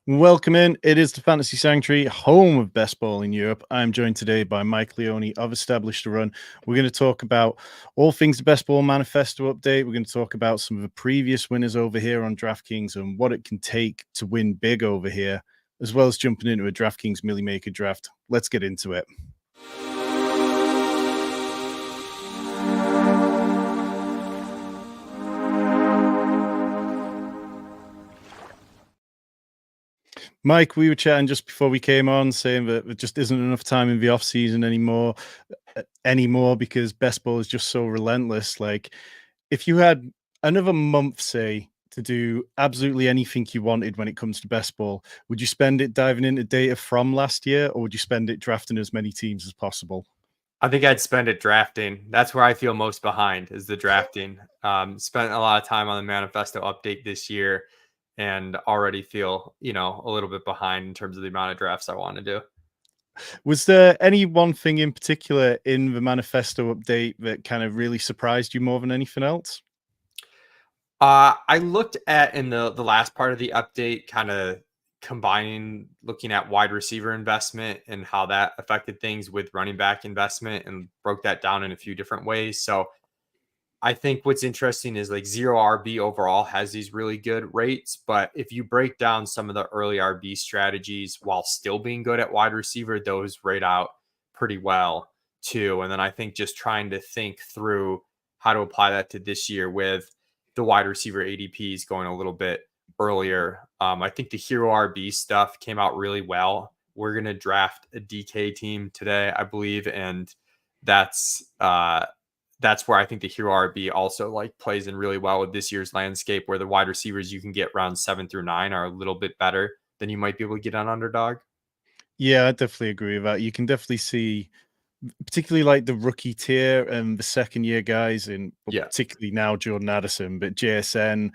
Welcome in. It is the Fantasy Sanctuary, home of best ball in Europe. I'm joined today by Mike Leone of Established to Run. We're going to talk about all things the best ball manifesto update. We're going to talk about some of the previous winners over here on DraftKings and what it can take to win big over here, as well as jumping into a DraftKings Milly Maker draft. Let's get into it. Mike, we were chatting just before we came on, saying that there just isn't enough time in the off season anymore because best ball is just so relentless. Like, if you had another month, say, to do absolutely anything you wanted when it comes to best ball, would you spend it diving into data from last year, or would you spend it drafting as many teams as possible? I think I'd spend it drafting. That's where I feel most behind is the drafting. Spent a lot of time on the manifesto update this year and already feel, a little bit behind in terms of the amount of drafts I want to do. Was there any one thing in particular in the manifesto update that kind of really surprised you more than anything else? I looked at in the last part of the update, kind of combining looking at wide receiver investment and how that affected things with running back investment and broke that down in a few different ways. So I think what's interesting is like zero RB overall has these really good rates, but if you break down some of the early RB strategies while still being good at wide receiver, those rate out pretty well too. And then I think just trying to think through how to apply that to this year with the wide receiver ADPs going a little bit earlier. I think the hero RB stuff came out really well. We're going to draft a DK team today, I believe. And that's where I think the hero RB also like plays in really well with this year's landscape, where the wide receivers you can get rounds 7 through 9 are a little bit better than you might be able to get on underdog. Yeah, I definitely agree with that. You can definitely see, particularly like the rookie tier and the second year guys, particularly now Jordan Addison, but JSN,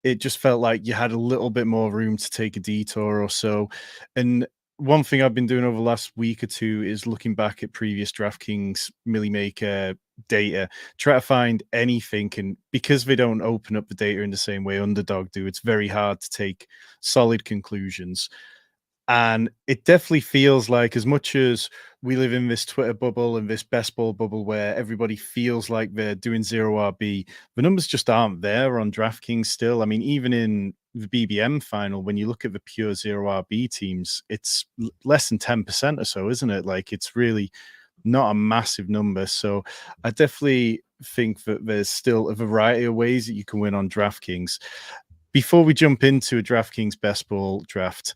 it just felt like you had a little bit more room to take a detour or so. And one thing I've been doing over the last week or two is looking back at previous DraftKings Milly Maker data, try to find anything. And because they don't open up the data in the same way Underdog do, it's very hard to take solid conclusions. And it definitely feels like, as much as we live in this Twitter bubble and this best ball bubble where everybody feels like they're doing zero RB, the numbers just aren't there on DraftKings still. I mean, even in the BBM final, when you look at the pure zero RB teams, it's less than 10% or so, isn't it? Like, it's really not a massive number. So I definitely think that there's still a variety of ways that you can win on DraftKings. Before we jump into a DraftKings best ball draft,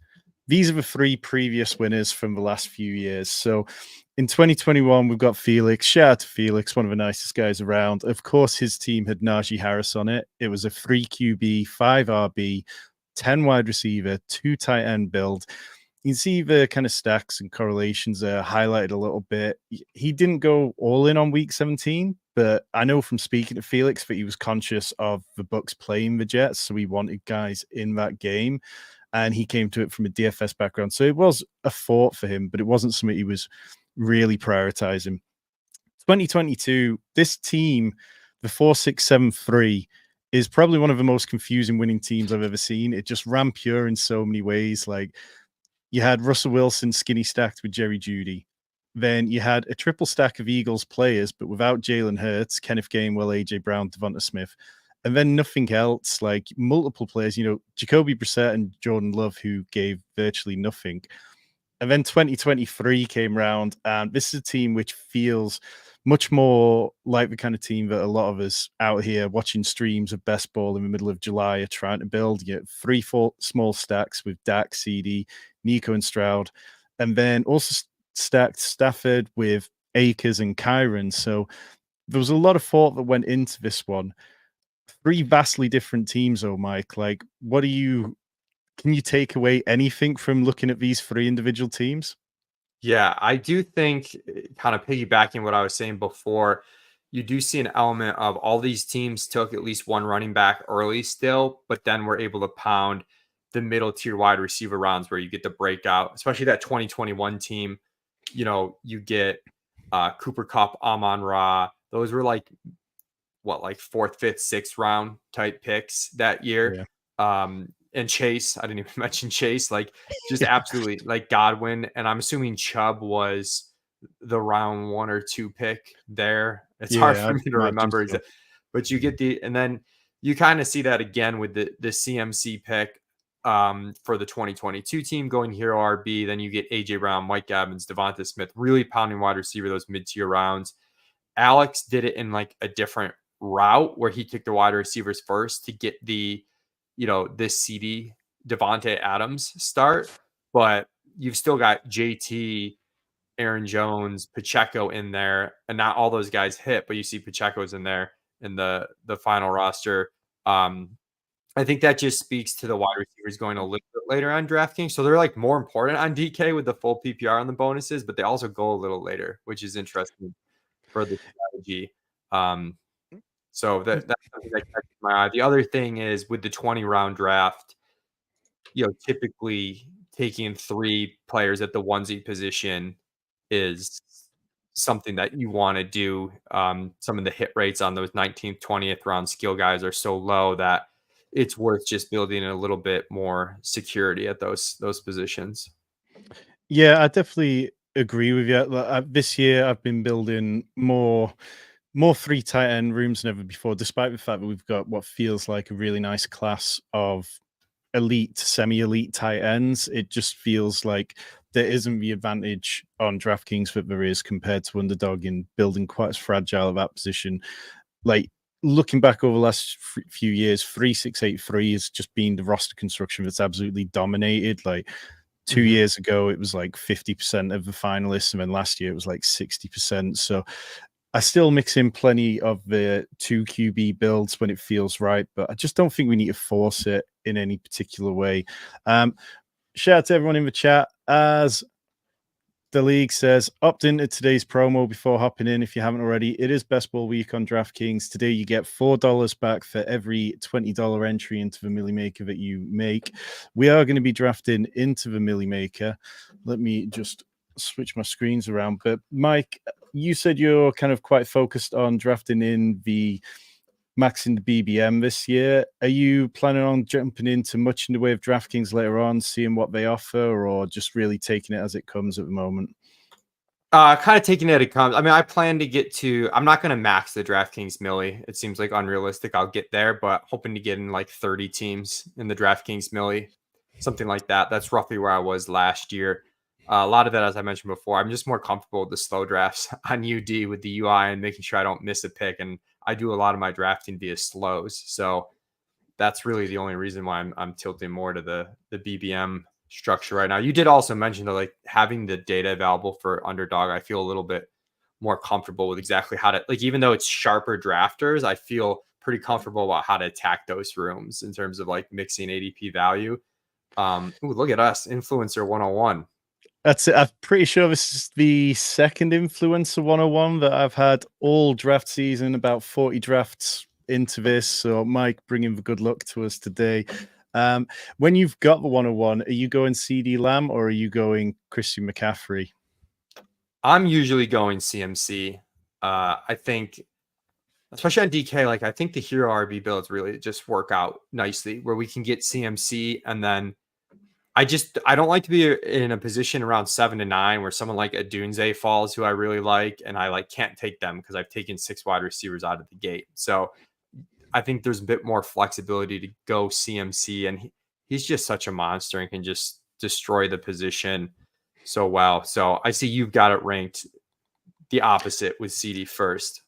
these are the three previous winners from the last few years. So in 2021, we've got Felix. Shout out to Felix, one of the nicest guys around. Of course, his team had Najee Harris on it. It was a 3 QB, 5 RB, 10 wide receiver, 2 tight end build. You can see the kind of stacks and correlations there highlighted a little bit. He didn't go all in on week 17, but I know from speaking to Felix that he was conscious of the Bucks playing the Jets, so he wanted guys in that game. And he came to it from a DFS background. So it was a thought for him, but it wasn't something he was really prioritizing. 2022, this team, the 4-6-7-3, is probably one of the most confusing winning teams I've ever seen. It just ran pure in so many ways. Like, you had Russell Wilson skinny stacked with Jerry Jeudy. Then you had a triple stack of Eagles players, but without Jalen Hurts, Kenneth Gainwell, AJ Brown, Devonta Smith, and then nothing else. Like, multiple players, Jacoby Brissett and Jordan Love, who gave virtually nothing. And then 2023 came around, and this is a team which feels much more like the kind of team that a lot of us out here watching streams of best ball in the middle of July are trying to build. You get 3-4 small stacks with Dak, CD, Nico, and Stroud, and then also stacked Stafford with Akers and Kyron. So there was a lot of thought that went into this one. Three vastly different teams, oh Mike. Like, can you take away anything from looking at these three individual teams? Yeah, I do think, kind of piggybacking what I was saying before, you do see an element of all these teams took at least one running back early still, but then we're able to pound the middle tier wide receiver rounds where you get the breakout, especially that 2021 team. You get Cooper Kupp, Amon-Ra. Those were like fourth, fifth, sixth round type picks that year. Yeah. and Chase. I didn't even mention Chase. Like, just absolutely like Godwin. And I'm assuming Chubb was the round 1 or 2 pick there. It's hard Yeah, for I'd me to imagine remember so. but you get and then you kind of see that again with the CMC pick for the 2022 team going hero RB. Then you get AJ Brown, Mike Evans, Devonta Smith, really pounding wide receiver, those mid-tier rounds. Alex did it in like a different route where he took the wide receivers first to get this CD Devontae Adams start. But you've still got JT, Aaron Jones, Pacheco in there, and not all those guys hit, but you see Pacheco's in there in the final roster. I think that just speaks to the wide receivers going a little bit later on DraftKings. So they're like more important on DK with the full PPR on the bonuses, but they also go a little later, which is interesting for the strategy. So that's something that catches my eye. The other thing is with the 20 round draft, typically taking 3 players at the onesie position is something that you want to do. Some of the hit rates on those 19th, 20th round skill guys are so low that it's worth just building a little bit more security at those positions. Yeah, I definitely agree with you. This year, I've been building more 3 tight end rooms than ever before, despite the fact that we've got what feels like a really nice class of elite, semi-elite tight ends. It just feels like there isn't the advantage on DraftKings that there is compared to Underdog in building quite as fragile of that position. Like, looking back over the last few years, 3683 has just been the roster construction that's absolutely dominated. Like, 2 years ago, it was like 50% of the finalists, and then last year it was like 60%. So I still mix in plenty of the 2 QB builds when it feels right, but I just don't think we need to force it in any particular way. Shout out to everyone in the chat. As the league says, opt into today's promo before hopping in if you haven't already. It is Best Ball Week on DraftKings. Today you get $4 back for every $20 entry into the Milly Maker that you make. We are going to be drafting into the Milly Maker. Let me just switch my screens around. But Mike, you said you're kind of quite focused on drafting in the maxing the BBM this year. Are you planning on jumping into much in the way of DraftKings later on, seeing what they offer, or just really taking it as it comes at the moment? Kind of taking it as it comes. I mean, I plan to get to. I'm not going to max the DraftKings Milly. It seems like unrealistic. I'll get there, but hoping to get in like 30 teams in the DraftKings Milly, something like that. That's roughly where I was last year. A lot of that, as I mentioned before, I'm just more comfortable with the slow drafts on UD with the UI and making sure I don't miss a pick. And I do a lot of my drafting via slows, so that's really the only reason why I'm tilting more to the BBM structure right now. You did also mention that like having the data available for Underdog, I feel a little bit more comfortable with exactly how to, like, even though it's sharper drafters, I feel pretty comfortable about how to attack those rooms in terms of like mixing ADP value. Ooh, look at us, influencer 101. That's it. I'm pretty sure this is the second Influencer 101 that I've had all draft season, about 40 drafts into this. So, Mike, bringing the good luck to us today. When you've got the 101, are you going CD Lamb or are you going Christian McCaffrey? I'm usually going CMC. I think, especially on DK, like I think the hero RB builds really just work out nicely where we can get CMC and then I don't like to be in a position around 7 to 9 where someone like a Dunze falls who I really like, and I like can't take them because I've taken 6 wide receivers out of the gate. So I think there's a bit more flexibility to go CMC, and he's just such a monster and can just destroy the position so well. So I see you've got it ranked the opposite with CD first.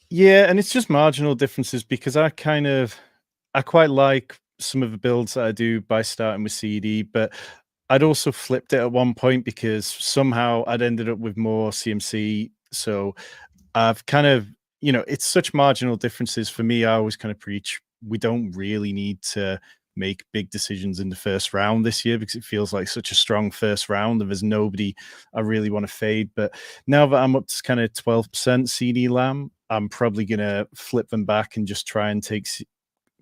Yeah, and it's just marginal differences because I quite like some of the builds that I do by starting with CD, but I'd also flipped it at one point because somehow I'd ended up with more CMC. So I've kind of, it's such marginal differences for me. I always kind of preach we don't really need to make big decisions in the first round this year because it feels like such a strong first round and there's nobody I really want to fade. But now that I'm up to kind of 12% CD Lamb, I'm probably going to flip them back and just try and take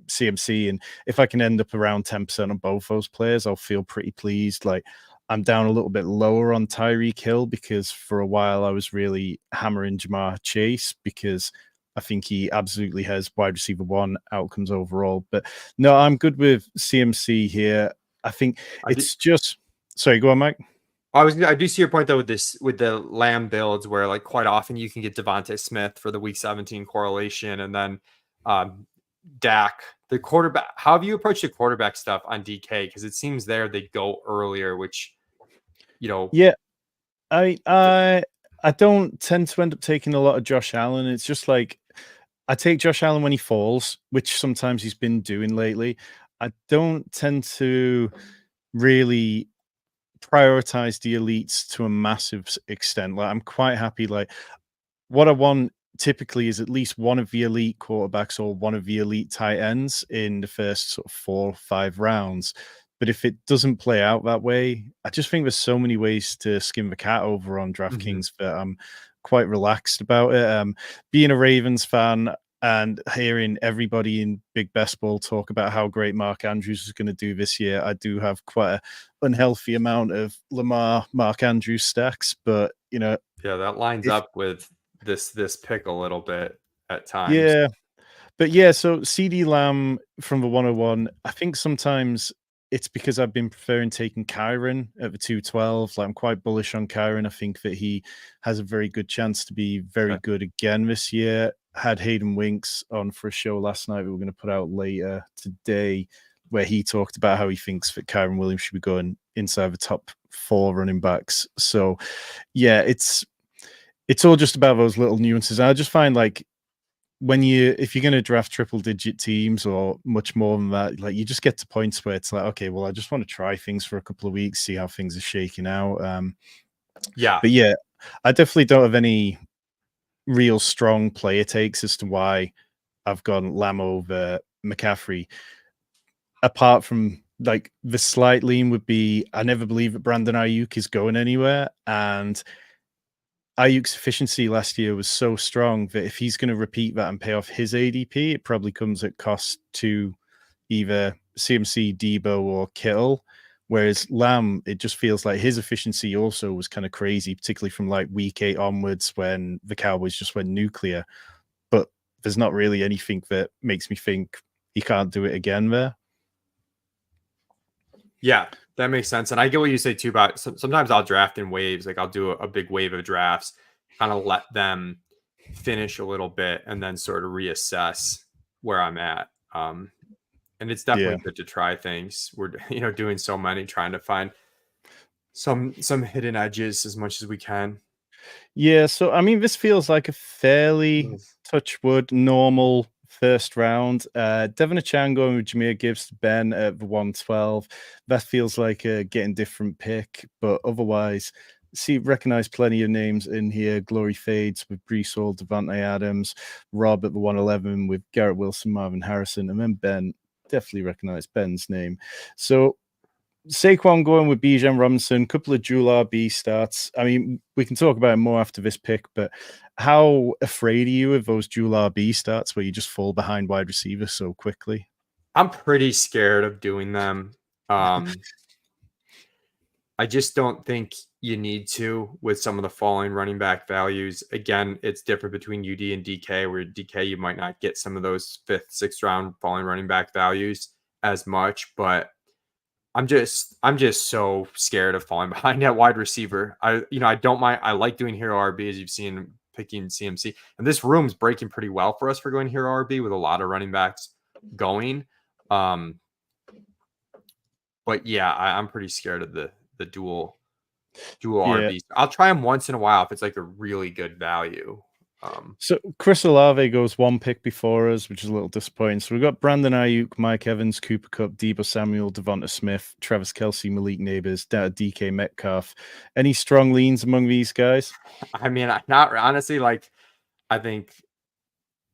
CMC. And if I can end up around 10% on both those players, I'll feel pretty pleased. Like, I'm down a little bit lower on Tyreek Hill because for a while I was really hammering Jamar Chase because I think he absolutely has wide receiver one outcomes overall. But no, I'm good with CMC here. I think it's just sorry, go on, Mike. I do see your point though with the Lamb builds where like quite often you can get Devontae Smith for the week 17 correlation, and then Dak, the quarterback. How have you approached the quarterback stuff on DK? Because it seems there they go earlier, which yeah, I don't tend to end up taking a lot of Josh Allen. It's just like I take Josh Allen when he falls, which sometimes he's been doing lately. I don't tend to really prioritize the elites to a massive extent. Like I'm quite happy. Like what I want typically is at least one of the elite quarterbacks or one of the elite tight ends in the first sort of 4 or 5 rounds. But if it doesn't play out that way, I just think there's so many ways to skin the cat over on DraftKings that I'm quite relaxed about it. Being a Ravens fan and hearing everybody in Big Best Ball talk about how great Mark Andrews is going to do this year, I do have quite an unhealthy amount of Mark Andrews stacks. But yeah, that lines up with this pick a little bit at times. Yeah. But yeah, so CD Lamb from the 101, I think sometimes it's because I've been preferring taking Kyron at the 212. Like I'm quite bullish on Kyron. I think that he has a very good chance to be very good again this year. Had Hayden Winks on for a show last night that we're going to put out later today, where he talked about how he thinks that Kyron Williams should be going inside the top 4 running backs. So yeah, it's all just about those little nuances. I just find like if you're going to draft triple digit teams or much more than that, like you just get to points where it's like, okay, well, I just want to try things for a couple of weeks, see how things are shaking out. But yeah, I definitely don't have any real strong player takes as to why I've gone Lamb over McCaffrey. Apart from like the slight lean would be, I never believe that Brandon Ayuk is going anywhere, and Ayuk's efficiency last year was so strong that if he's going to repeat that and pay off his ADP, it probably comes at cost to either CMC, Debo, or Kittle. Whereas Lamb, it just feels like his efficiency also was kind of crazy, particularly from like week 8 onwards when the Cowboys just went nuclear. But there's not really anything that makes me think he can't do it again there. Yeah, that makes sense. And I get what you say too about sometimes I'll draft in waves. Like I'll do a big wave of drafts, kind of let them finish a little bit and then sort of reassess where I'm at. And it's definitely good to try things. We're doing so many, trying to find some hidden edges as much as we can. Yeah, so I mean, this feels like a fairly touch wood normal first round. Devin Achan going with Jahmyr Gibbs to Ben at the 112. That feels like a getting different pick, but otherwise, recognize plenty of names in here. Glory Fades with Brees Hall, Devontae Adams, Rob at the 111 with Garrett Wilson, Marvin Harrison, and then Ben. Definitely recognize Ben's name. So Saquon going with Bijan Robinson, couple of dual RB starts. I mean, we can talk about it more after this pick, but how afraid are you of those dual RB starts where you just fall behind wide receivers so quickly? I'm pretty scared of doing them. I just don't think you need to with some of the falling running back values. Again, it's different between UD and DK, where DK you might not get some of those 5th, 6th round falling running back values as much, but I'm just so scared of falling behind at wide receiver. I don't mind. I like doing hero RB, as you've seen picking CMC, and this room's breaking pretty well for us for going hero RB with a lot of running backs going. But yeah, I'm pretty scared of the dual RBs. I'll try them once in a while if it's like a really good value. So Chris Olave goes 1 pick before us, which is a little disappointing. So we've got Brandon Ayuk, Mike Evans, Cooper Kupp, Deebo Samuel, Devonta Smith, Travis Kelce, Malik Neighbors, DK Metcalf. Any strong leans among these guys? I mean, not honestly. Like, I think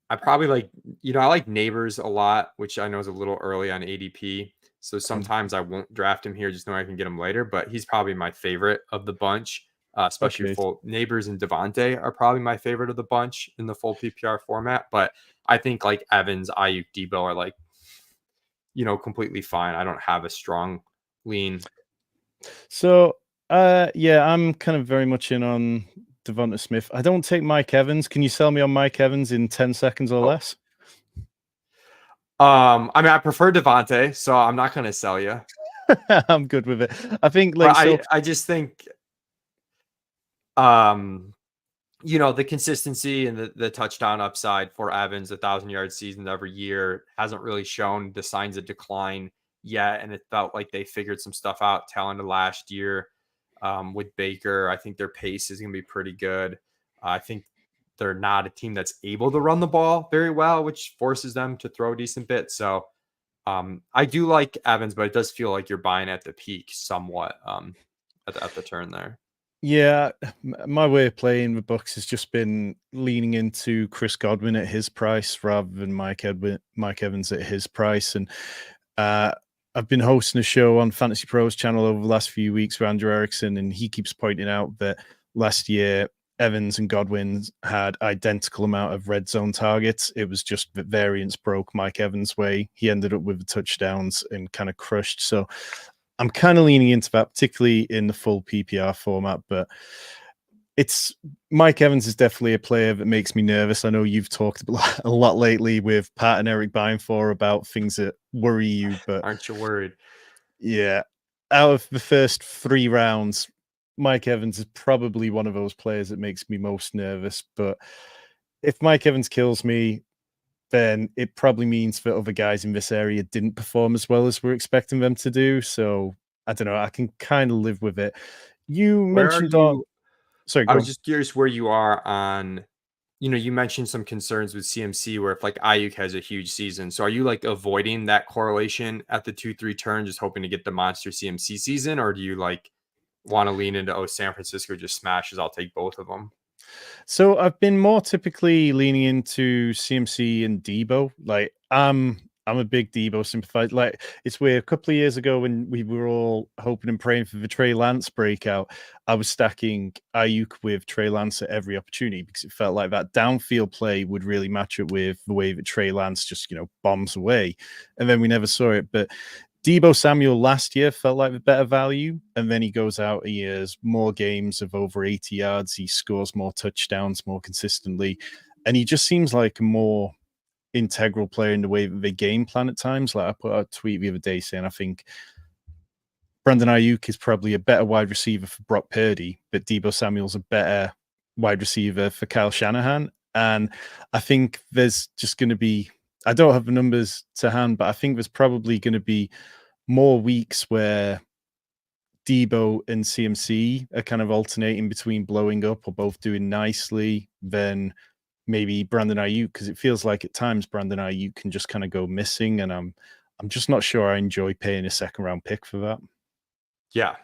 I probably like I like Neighbors a lot, which I know is a little early on ADP. So sometimes I won't draft him here, just knowing I can get him later. But he's probably my favorite of the bunch. Especially full Neighbors and Devontae are probably my favorite of the bunch in the full PPR format. But I think like Evans, Ayuk, Debo are like, completely fine. I don't have a strong lean. So, yeah, I'm kind of very much in on Devonta Smith. I don't take Mike Evans. Can you sell me on Mike Evans in 10 seconds or less? I mean, I prefer Devontae, so I'm not going to sell you. I'm good with it. I think, like, so I just think, the consistency and the touchdown upside for Evans, 1,000-yard seasons every year, hasn't really shown the signs of decline yet. And it felt like they figured some stuff out talented last year with Baker. I think their pace is going to be pretty good. I think they're not a team that's able to run the ball very well, which forces them to throw a decent bit. So I do like Evans, but it does feel like you're buying at the peak somewhat at the turn there. Yeah, my way of playing the Bucks has just been leaning into Chris Godwin at his price rather than Mike Evans at his price. And I've been hosting a show on Fantasy Pros channel over the last few weeks with Andrew Erickson, and he keeps pointing out that last year Evans and Godwin had identical amount of red zone targets. It was just that variance broke Mike Evans' way. He ended up with the touchdowns and kind of crushed. So I'm kind of leaning into that, particularly in the full PPR format, but it's Mike Evans is definitely a player that makes me nervous. I know you've talked a lot lately with Pat and Eric Binefor about things that worry you, but aren't you worried? Yeah, out of the first 3 rounds, Mike Evans is probably one of those players that makes me most nervous. But if Mike Evans kills me, then it probably means that other guys in this area didn't perform as well as we're expecting them to do. So I don't know. I can kind of live with it. You Where are mentioned on. you? Sorry, I go was on. just curious where you are on, you mentioned some concerns with CMC where if like Ayuk has a huge season. So are you like avoiding that correlation at the 2-3 turn, just hoping to get the monster CMC season? Or do you like want to lean into, San Francisco just smashes, I'll take both of them? So I've been more typically leaning into CMC and Debo. Like I'm a big Debo sympathizer. Like it's weird. A couple of years ago when we were all hoping and praying for the Trey Lance breakout, I was stacking Ayuk with Trey Lance at every opportunity because it felt like that downfield play would really match up with the way that Trey Lance just, bombs away. And then we never saw it. But Debo Samuel last year felt like the better value, and then he goes out, he has more games of over 80 yards, he scores more touchdowns more consistently, and he just seems like a more integral player in the way that they game plan at times. Like I put out a tweet the other day saying I think Brandon Ayuk is probably a better wide receiver for Brock Purdy, but Debo Samuel's a better wide receiver for Kyle Shanahan. And I think there's just going to be, I don't have the numbers to hand, but I think there's probably going to be more weeks where Debo and CMC are kind of alternating between blowing up or both doing nicely than maybe Brandon Ayuk, because it feels like at times Brandon Ayuk can just kind of go missing, and I'm just not sure I enjoy paying a second round pick for that. Yeah,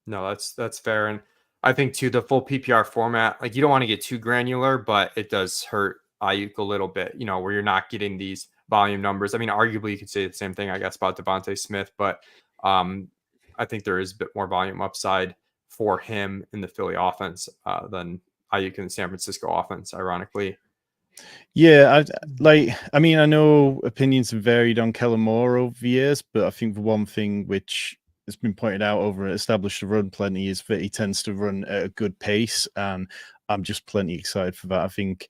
no, that's fair. And I think too, the full PPR format, like you don't want to get too granular, but it does hurt Ayuk a little bit, where you're not getting these volume numbers. I mean, arguably you could say the same thing, I guess, about Devontae Smith, but I think there is a bit more volume upside for him in the Philly offense than Ayuk in the San Francisco offense, ironically. Yeah, I mean, I know opinions have varied on Kellen Moore over the years, but I think the one thing which has been pointed out over established to run plenty is that he tends to run at a good pace, and I'm just plenty excited for that. I think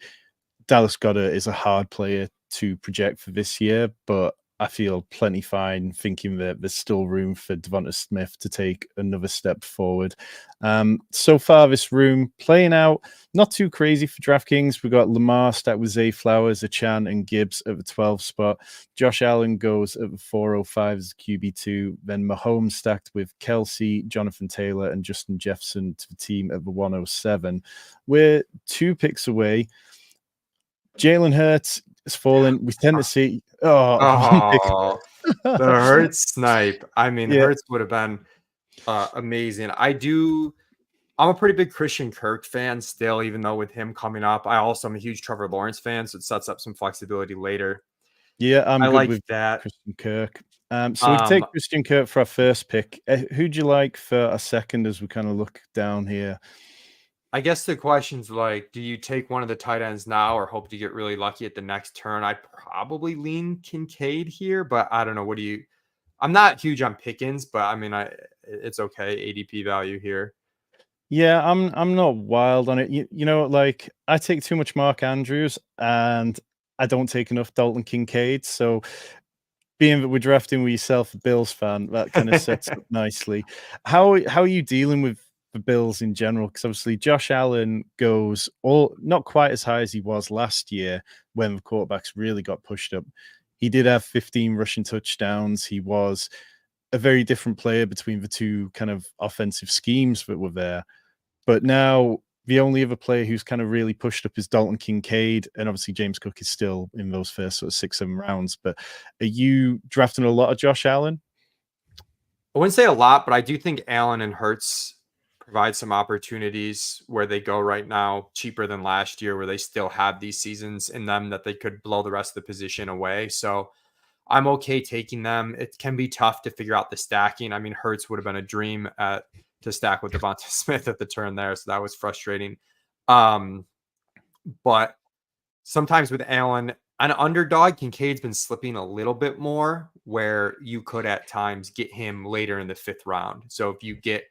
Dallas Goedert is a hard player to project for this year, but I feel plenty fine thinking that there's still room for Devonta Smith to take another step forward. So far, this room playing out not too crazy for DraftKings. We've got Lamar stacked with Zay Flowers, Achan, and Gibbs at the 12 spot. Josh Allen goes at the 405 as QB2. Then Mahomes stacked with Kelsey, Jonathan Taylor, and Justin Jefferson to the team at the 107. We're 2 picks away. Jalen Hurts is falling. We tend to see one pick. Oh, the Hurts snipe. I mean, Yeah, Hurts would have been amazing. I'm a pretty big Christian Kirk fan still, even though with him coming up, I also am a huge Trevor Lawrence fan, so it sets up some flexibility later. yeah, I'm I good like with that. Christian Kirk. So we take Christian Kirk for our first pick. Who'd you like for a second as we kind of look down here? I guess the question's like, do you take one of the tight ends now or hope to get really lucky at the next turn? I'd probably lean Kincaid here, but I don't know. I'm not huge on Pickens, but I mean, it's okay. ADP value here. Yeah, I'm not wild on it. You know, like I take too much Mark Andrews and I don't take enough Dalton Kincaid. So being that we're drafting with yourself, a Bills fan, that kind of sets up nicely. How are you dealing with the Bills in general? Because obviously Josh Allen goes all not quite as high as he was last year when the quarterbacks really got pushed up. He did have 15 rushing touchdowns. He was a very different player between the two kind of offensive schemes that were there. But now the only other player who's kind of really pushed up is Dalton Kincaid, and obviously James Cook is still in those first sort of 6, 7 rounds. But are you drafting a lot of Josh Allen? I wouldn't say a lot, but I do think Allen and Hurts provide some opportunities where they go right now, cheaper than last year, where they still have these seasons in them that they could blow the rest of the position away. So I'm okay taking them. It can be tough to figure out the stacking. I mean, Hurts would have been a dream to stack with Devonta Smith at the turn there, so that was frustrating. But sometimes with Allen, an underdog, Kincaid's been slipping a little bit more, where you could at times get him later in the 5th round. So if you get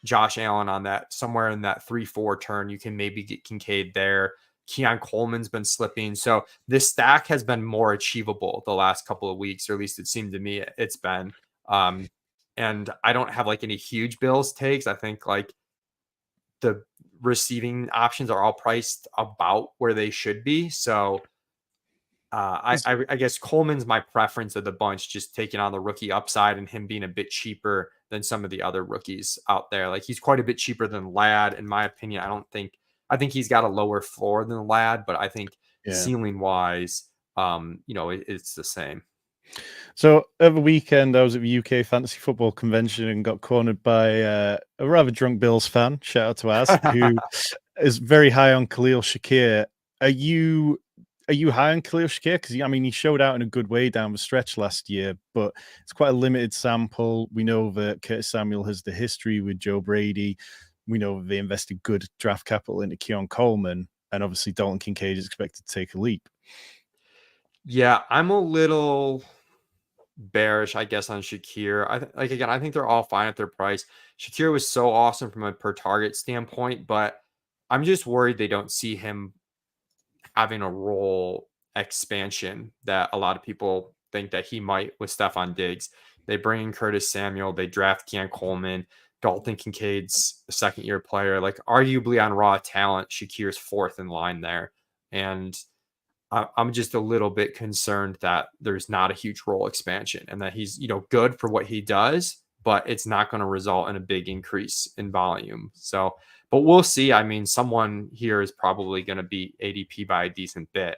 Josh Allen on that somewhere in that 3-4 turn, you can maybe get Kincaid there. Keon Coleman's been slipping. So this stack has been more achievable the last couple of weeks, or at least it seemed to me it's been. And I don't have like any huge Bills takes. I think like the receiving options are all priced about where they should be. So I guess Coleman's my preference of the bunch, just taking on the rookie upside and him being a bit cheaper than some of the other rookies out there. Like he's quite a bit cheaper than Ladd, in my opinion. I think he's got a lower floor than Ladd, but I think Yeah. ceiling wise, it's the same. So over the weekend, I was at the UK Fantasy Football Convention and got cornered by a rather drunk Bills fan. Shout out to Az, who is very high on Khalil Shakir. Are you high on Khalil Shakir? Because I mean, he showed out in a good way down the stretch last year, but it's quite a limited sample. We know that Curtis Samuel has the history with Joe Brady. We know they invested good draft capital into Keon Coleman, and obviously Dalton Kincaid is expected to take a leap. Yeah, I'm a little bearish, I guess, on Shakir. I think they're all fine at their price. Shakir was so awesome from a per target standpoint, but I'm just worried they don't see him having a role expansion that a lot of people think that he might with Stephon Diggs. They bring in Curtis Samuel, they draft Keon Coleman, Dalton Kincaid's a 2nd-year player. Like arguably on raw talent, Shakir's 4th in line there. And I'm just a little bit concerned that there's not a huge role expansion and that he's, good for what he does, but it's not going to result in a big increase in volume. So, but we'll see. I mean, someone here is probably going to beat ADP by a decent bit,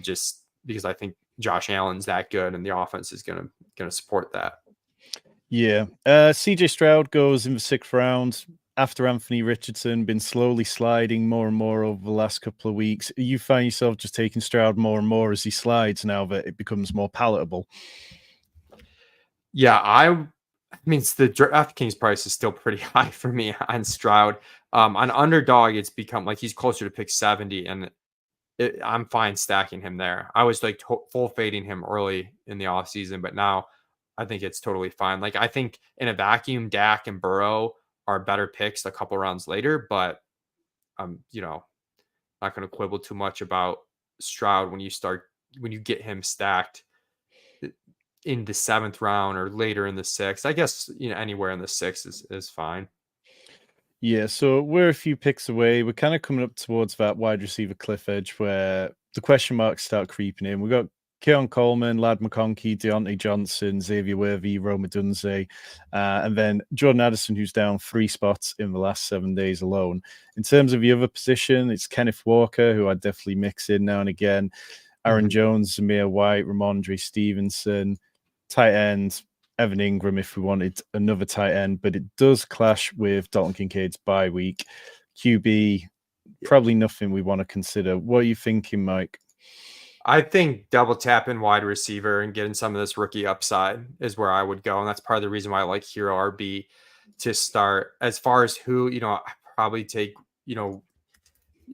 just because I think Josh Allen's that good and the offense is going to support that. Yeah. CJ Stroud goes in the 6th round after Anthony Richardson, been slowly sliding more and more over the last couple of weeks. You find yourself just taking Stroud more and more as he slides now that it becomes more palatable. Yeah, I mean, the DraftKings price is still pretty high for me on Stroud. On underdog, it's become like he's closer to pick 70, and I'm fine stacking him there. I was like full fading him early in the offseason, but now I think it's totally fine. Like I think in a vacuum, Dak and Burrow are better picks a couple rounds later, but I'm not going to quibble too much about Stroud when you get him stacked in the 7th round or later in the 6th. I guess anywhere in the 6th is fine. Yeah, so we're a few picks away. We're kind of coming up towards that wide receiver cliff edge where the question marks start creeping in. We've got Keon Coleman, Lad McConkey, Deontay Johnson, Xavier Worthy, Roma Dunze, and then Jordan Addison, who's down 3 spots in the last 7 days alone. In terms of the other position, it's Kenneth Walker, who I definitely mix in now and again, Aaron Jones, Zamir White, Ramondre Stevenson, tight end, Evan Ingram if we wanted another tight end, but it does clash with Dalton Kincaid's bye week. QB, probably nothing we want to consider. What are you thinking, Mike? I think double tapping wide receiver and getting some of this rookie upside is where I would go. And that's part of the reason why I like Hero RB to start. As far as who, I probably take,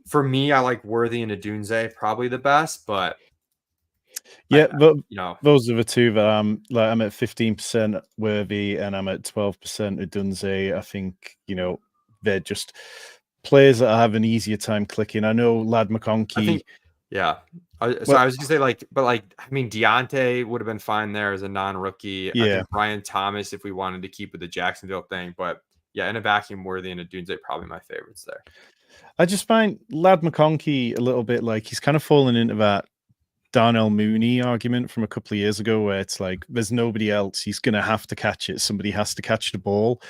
for me, I like Worthy and Adunze probably the best, but yeah, those are the two that I'm at 15% Worthy and I'm at 12% Adunze. I think, they're just players that I have an easier time clicking. I know Lad McConkey. I think, yeah. So I was gonna say, like, but like, I mean, Deontay would have been fine there as a non-rookie. I Yeah. think Brian Thomas, if we wanted to keep with the Jacksonville thing, but yeah, in a vacuum, Worthy and Adunze probably my favorites there. I just find Lad McConkey a little bit like he's kind of fallen into that Darnell Mooney argument from a couple of years ago, where it's like there's nobody else. He's going to have to catch it. Somebody has to catch the ball.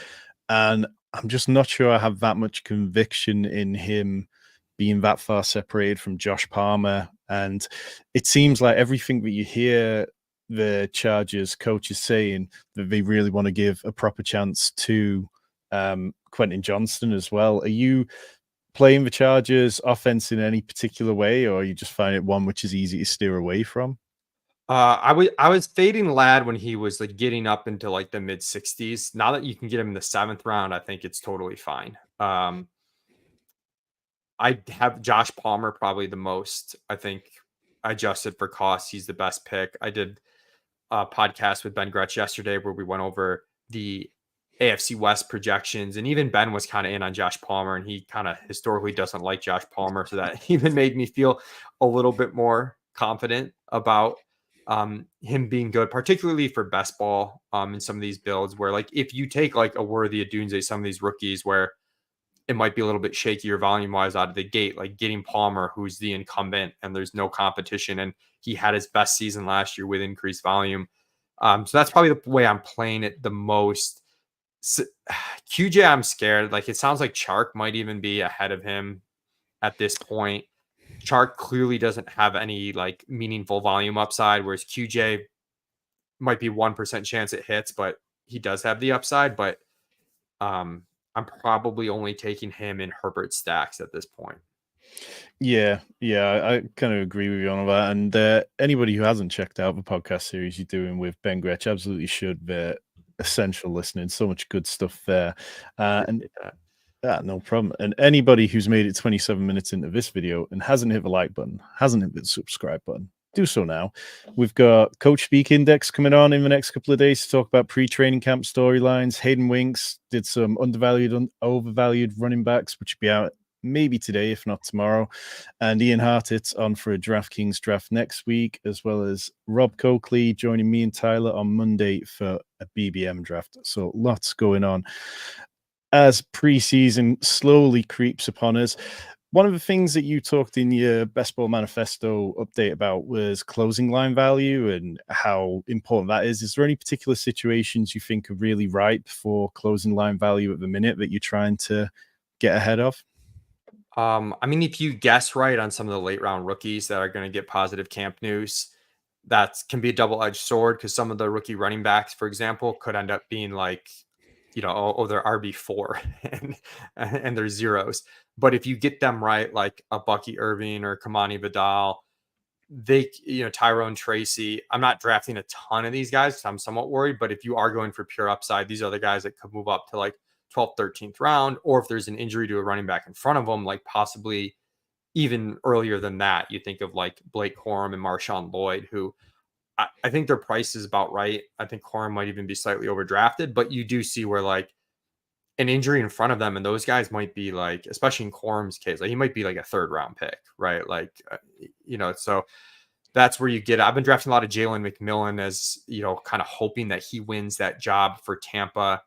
And I'm just not sure I have that much conviction in him being that far separated from Josh Palmer. And it seems like everything that you hear the Chargers coaches saying that they really want to give a proper chance to Quentin Johnston as well. Are you playing the Chargers offense in any particular way, or you just find it one which is easy to steer away from? I was fading Lad when he was like getting up into like the mid 60s. Now that you can get him in the 7th round, I think it's totally fine. I have Josh Palmer probably the most. I think adjusted for cost, he's the best pick. I did a podcast with Ben Gretsch yesterday where we went over the AFC West projections, and even Ben was kind of in on Josh Palmer, and he kind of historically doesn't like Josh Palmer, so that even made me feel a little bit more confident about him being good, particularly for best ball in some of these builds where, like, if you take like a Worthy Adunze, some of these rookies where it might be a little bit shakier volume wise out of the gate, like getting Palmer, who's the incumbent and there's no competition, and he had his best season last year with increased volume. So that's probably the way I'm playing it the most. So, QJ, I'm scared. Like, it sounds like Chark might even be ahead of him at this point. Chark clearly doesn't have any like meaningful volume upside, whereas QJ might be 1% chance it hits, but he does have the upside. But I'm probably only taking him in Herbert stacks at this point. Yeah, I kind of agree with you on that. And anybody who hasn't checked out the podcast series you're doing with Ben Gretsch absolutely should. They're essential listening. So much good stuff there. No problem. And anybody who's made it 27 minutes into this video and hasn't hit the like button, hasn't hit the subscribe button, do so now. We've got Coach Speak Index coming on in the next couple of days to talk about pre-training camp storylines. Hayden Winks did some undervalued, overvalued running backs, which will be out maybe today, if not tomorrow. And Ian Hartit's on for a DraftKings draft next week, as well as Rob Coakley joining me and Tyler on Monday for a BBM draft. So lots going on as preseason slowly creeps upon us. One of the things that you talked in your Best Ball Manifesto update about was closing line value and how important that is. Is there any particular situations you think are really ripe for closing line value at the minute that you're trying to get ahead of? I mean, if you guess right on some of the late round rookies that are going to get positive camp news, that can be a double-edged sword, because some of the rookie running backs, for example, could end up being like, they're RB4 and they're zeros. But if you get them right, like a Bucky Irving or Kamani Vidal, Tyrone Tracy, I'm not drafting a ton of these guys because I'm somewhat worried. But if you are going for pure upside, these are the guys that could move up to like 12th, 13th round, or if there's an injury to a running back in front of them, like possibly even earlier than that. You think of like Blake Corum and Marshawn Lloyd, who I think their price is about right. I think Corum might even be slightly overdrafted, but you do see where like an injury in front of them, and those guys might be like, especially in Corum's case, like he might be like a 3rd round pick, right? Like, so that's where you get. I've been drafting a lot of Jalen McMillan as, kind of hoping that he wins that job for Tampa.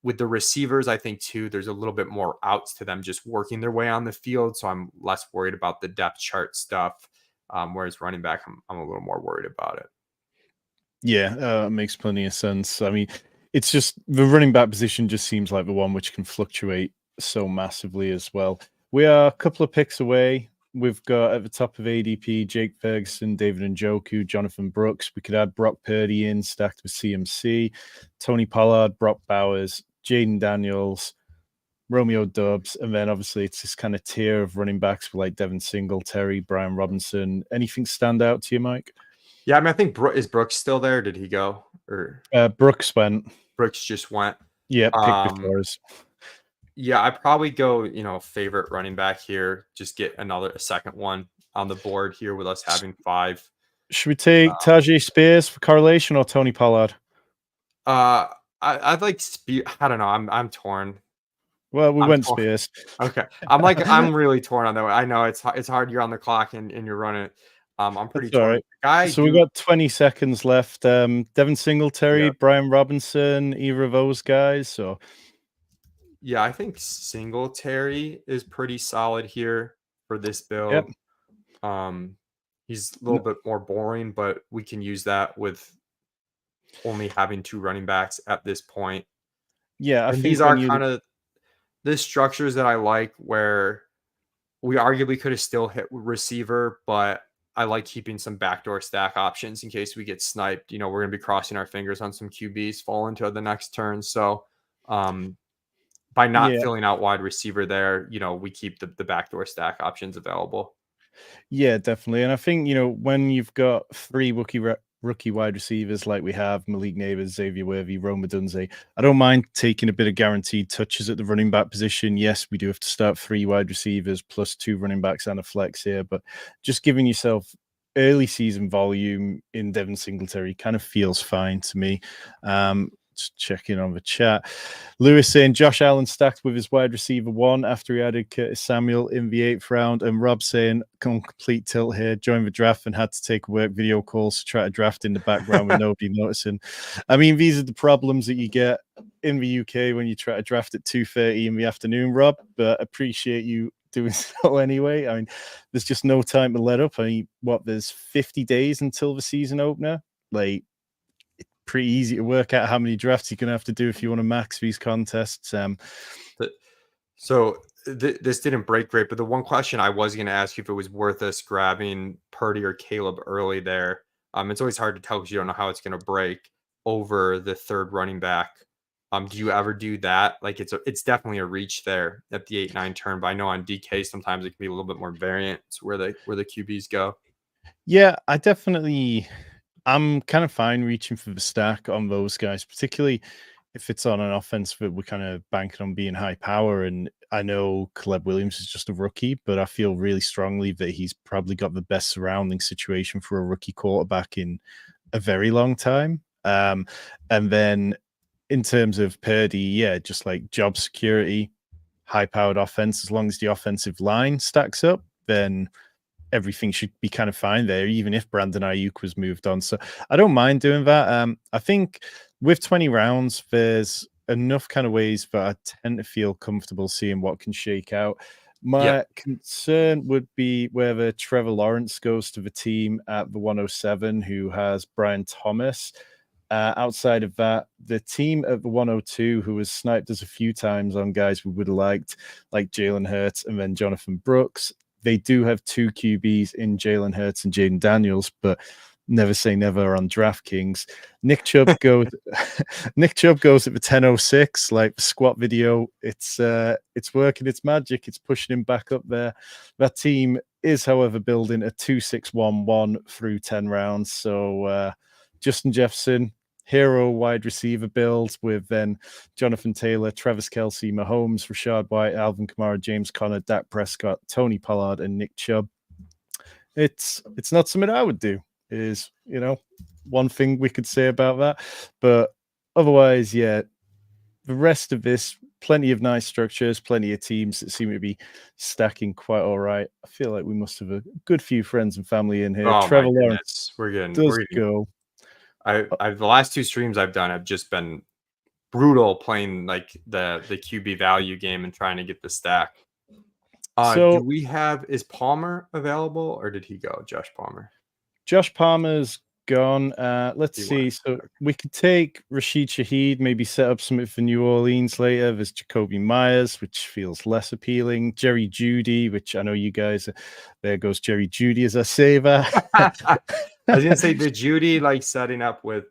With the receivers, I think too, there's a little bit more outs to them just working their way on the field. So I'm less worried about the depth chart stuff. Whereas running back, I'm a little more worried about it. Yeah, it makes plenty of sense. I mean, it's just the running back position just seems like the one which can fluctuate so massively as well. We are a couple of picks away. We've got at the top of ADP, Jake Ferguson, David Njoku, Jonathan Brooks. We could add Brock Purdy in, stacked with CMC, Tony Pollard, Brock Bowers, Jaden Daniels, Romeo Doubs, and then obviously it's this kind of tier of running backs like Devin Singletary, Brian Robinson. Anything stand out to you, Mike? Yeah, I mean, I think is Brooks still there? Did he go? Or Brooks went. Brooks just went. Yeah, pick before us. Yeah, I probably go, favorite running back here. Just get a second one on the board here with us having 5. Should we take Tajay Spears for correlation or Tony Pollard? I'd like I don't know. I'm torn. Well, we I'm went torn. Spears. Okay. I'm really torn on that one. I know it's hard. You're on the clock and you're running. I'm pretty That's all torn. right. The guy I So we do got 20 seconds left. Devin Singletary, Yeah. Brian Robinson, either of those guys. So Yeah, I think Singletary is pretty solid here for this yep. build. He's a little bit more boring, but we can use that with only having 2 running backs at this point. Yeah, I And these think when are you kind of the structures that I like where we arguably could have still hit receiver, but I like keeping some backdoor stack options in case we get sniped. We're going to be crossing our fingers on some QBs fall into the next turn. So, by not yeah, filling out wide receiver there, we keep the backdoor stack options available. yeah, definitely. And I think, when you've got 3 rookie wide receivers like we have, Malik Neighbors, Xavier Worthy, Rome Dunze, I don't mind taking a bit of guaranteed touches at the running back position. Yes, we do have to start 3 wide receivers plus 2 running backs and a flex here, but just giving yourself early season volume in Devin Singletary kind of feels fine to me. Just checking on the chat. Lewis saying Josh Allen stacked with his wide receiver 1 after he added Curtis Samuel in the 8th round. And Rob saying, complete tilt here, joined the draft and had to take work video calls to try to draft in the background with nobody noticing. I mean, these are the problems that you get in the UK when you try to draft at 2:30 in the afternoon, Rob, but appreciate you doing so anyway. I mean, there's just no time to let up. I mean, there's 50 days until the season opener. Like, pretty easy to work out how many drafts you're going to have to do if you want to max these contests. This didn't break great, but the one question I was going to ask you if it was worth us grabbing Purdy or Caleb early there. It's always hard to tell because you don't know how it's going to break over the 3rd running back. Do you ever do that? Like it's definitely a reach there at the 8-9 turn, but I know on DK sometimes it can be a little bit more variant where the QBs go. Yeah, I'm kind of fine reaching for the stack on those guys, particularly if it's on an offense that we're kind of banking on being high power. And I know Caleb Williams is just a rookie, but I feel really strongly that he's probably got the best surrounding situation for a rookie quarterback in a very long time. And then in terms of Purdy, yeah, just like job security, high powered offense, as long as the offensive line stacks up, then everything should be kind of fine there, even if Brandon Ayuk was moved on. So I don't mind doing that. I think with 20 rounds, there's enough kind of ways that I tend to feel comfortable seeing what can shake out. My concern would be whether Trevor Lawrence goes to the team at the 107, who has Brian Thomas. Outside of that, the team at the 102, who has sniped us a few times on guys we would have liked, like Jalen Hurts and then Jonathan Brooks, they do have 2 QBs in Jalen Hurts and Jaden Daniels, but never say never on DraftKings. Nick Chubb goes Nick Chubb goes at the 10:06, like the squat video. It's working its magic. It's pushing him back up there. That team is, however, building a 2-6-1-1 through 10 rounds. So Justin Jefferson, hero wide receiver builds with then Jonathan Taylor, Travis Kelce, Mahomes, Rashad White, Alvin Kamara, James Conner, Dak Prescott, Tony Pollard, and Nick Chubb. It's not something I would do, is one thing we could say about that. But otherwise, yeah, the rest of this, plenty of nice structures, plenty of teams that seem to be stacking quite all right. I feel like we must have a good few friends and family in here. Oh Trevor my Lawrence goodness. We're does getting go. I've the last 2 streams I've done have just been brutal playing like the QB value game and trying to get the stack. Do we have is Palmer available or did he go? Josh Palmer. Josh Palmer's gone. Let's see. So we could take Rashid Shaheed, maybe set up something for New Orleans later. There's Jacoby Myers, which feels less appealing. Jerry Judy, which I know you guys. There goes Jerry Judy as a saver. I was gonna say the Judy like setting up with.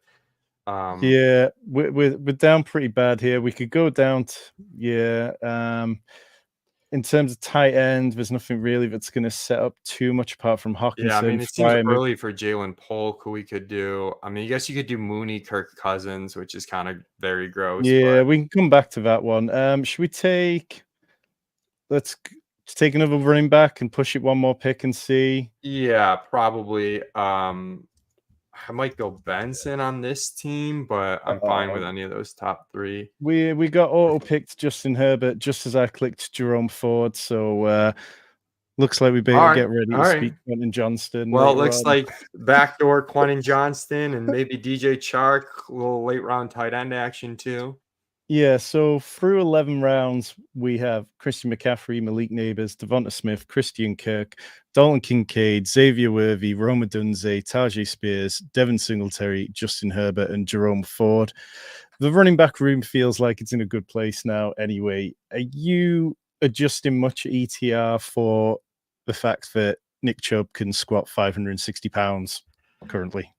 Yeah, we're down pretty bad here. We could go down to in terms of tight end, there's nothing really that's going to set up too much apart from Hockenson. Yeah, I mean, it seems early for Jalen Polk, who we could do. I mean, I guess you could do Mooney, Kirk Cousins, which is kind of very gross. Yeah, but... we can come back to that one. Should we take? Let's take another running back and push it one more pick and see. Yeah, probably. I might go Benson on this team, but I'm fine with any of those top three. We got auto-picked Justin Herbert just as I clicked Jerome Ford, so looks like we better get ready to speak Quentin Johnston Well, it later looks on. like backdoor Quentin Johnston and maybe DJ Chark, a little late round tight end action too. Yeah, so through 11 rounds, we have Christian McCaffrey, Malik Neighbors, Devonta Smith, Christian Kirk, Dalton Kincaid, Xavier Worthy, Roma Dunze, Tajay Spears, Devin Singletary, Justin Herbert, and Jerome Ford. The running back room feels like it's in a good place now anyway. Are you adjusting much ETR for the fact that Nick Chubb can squat 560 pounds currently?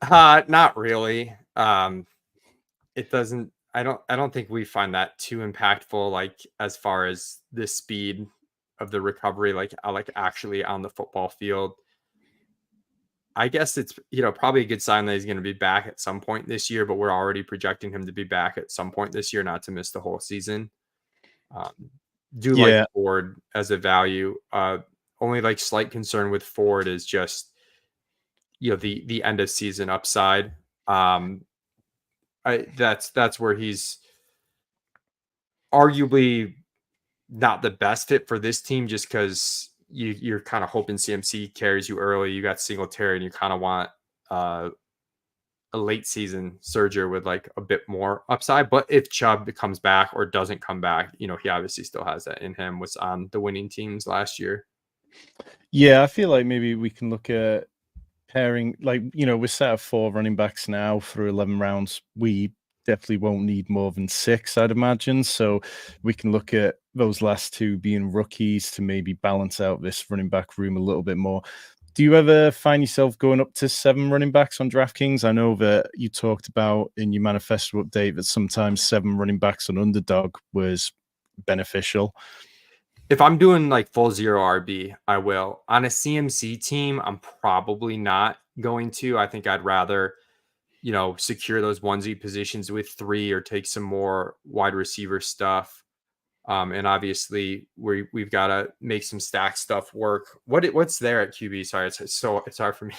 Not really. It doesn't. I don't think we find that too impactful. Like as far as the speed of the recovery, like actually on the football field. I guess it's probably a good sign that he's going to be back at some point this year. But we're already projecting him to be back at some point this year, not to miss the whole season. Like Ford as a value. Only like slight concern with Ford is just the end of season upside. That's where he's arguably not the best fit for this team, just because you're kind of hoping CMC carries you early. You got Singletary, and you kind of want a late season surger with like a bit more upside. But if Chubb comes back or doesn't come back, he obviously still has that in him. Was on the winning teams last year. Yeah, I feel like maybe we can look at pairing, like, we're set at 4 running backs now through 11 rounds. We definitely won't need more than 6, I'd imagine. So we can look at those last 2 being rookies to maybe balance out this running back room a little bit more. Do you ever find yourself going up to 7 running backs on DraftKings? I know that you talked about in your manifesto update that sometimes 7 running backs on Underdog was beneficial. If I'm doing like full zero RB, I will. On a CMC team, I'm probably not going to. I think I'd rather, secure those onesie positions with 3 or take some more wide receiver stuff. And obviously we've got to make some stack stuff work. What's there at QB? Sorry, it's hard for me.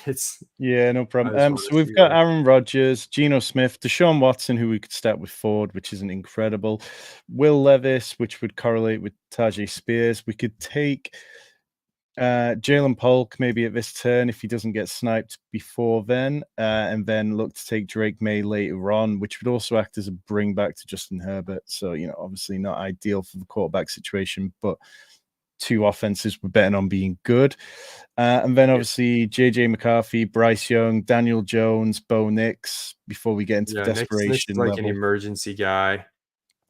Yeah, no problem. So we've got Aaron Rodgers, Geno Smith, Deshaun Watson, who we could start with Ford, which isn't incredible. Will Levis, which would correlate with Tajay Spears. We could take Jalen Polk maybe at this turn if he doesn't get sniped before then, and then look to take Drake May later on, which would also act as a bring back to Justin Herbert. So, obviously not ideal for the quarterback situation, but 2 offenses we're betting on being good. And then obviously JJ McCarthy, Bryce Young, Daniel Jones, Bo Nix before we get into the desperation Nick's like level. an emergency guy.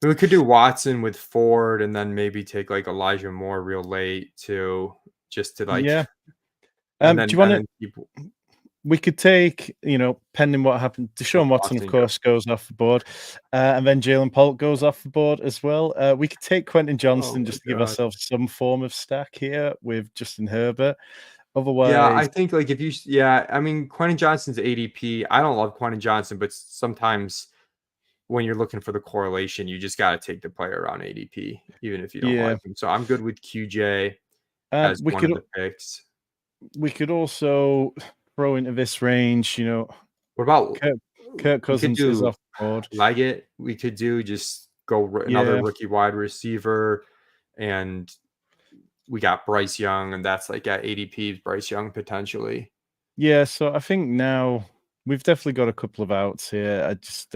We could do Watson with Ford and then maybe take like Elijah Moore real late too, just to like. Yeah. And then, do you want to? We could take, pending what happened. Deshaun Watson, of course, goes off the board, and then Jalen Polk goes off the board as well. We could take Quentin Johnston just to give ourselves some form of stack here with Justin Herbert. Otherwise, yeah, I think like I mean, Quentin Johnston's ADP. I don't love Quentin Johnston, but sometimes when you're looking for the correlation, you just got to take the player around ADP, even if you don't like him. So I'm good with QJ as one of the picks. We could also throw into this range, What about Kirk Cousins is off the board. Leggett. We could do just go another rookie wide receiver, and we got Bryce Young, and that's like at ADP Bryce Young potentially. Yeah, so I think now we've definitely got a couple of outs here. I just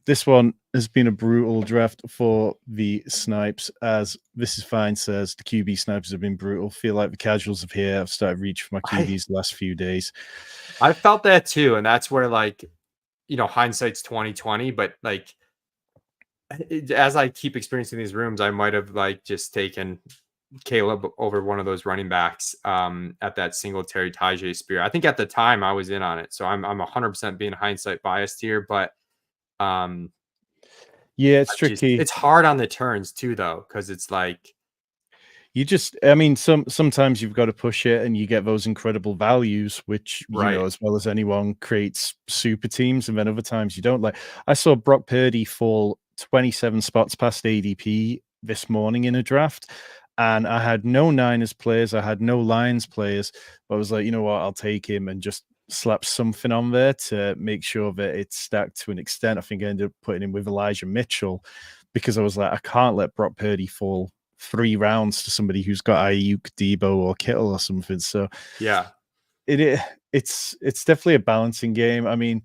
this one has been a brutal draft for the snipes, as This Is Fine says. The QB snipers have been brutal. Feel like the casuals of here have started reaching for my QBs the last few days. I felt that too, and that's where like hindsight's 2020, but like as I keep experiencing these rooms, I might have like just taken Caleb over one of those running backs at that Singletary Tajay Spear. I think at the time I was in on it, so I'm 100% being hindsight biased here, but yeah, it's tricky. It's hard on the turns too, though, because it's like sometimes you've got to push it, and you get those incredible values, which as well as anyone creates super teams, and then other times you don't. Like I saw Brock Purdy fall 27 spots past ADP this morning in a draft. And I had no Niners players. I had no Lions players. But I was like, you know what? I'll take him and just slap something on there to make sure that it's stacked to an extent. I think I ended up putting him with Elijah Mitchell because I was like, I can't let Brock Purdy fall 3 rounds to somebody who's got Ayuk, Debo, or Kittle or something. So yeah, it's definitely a balancing game. I mean,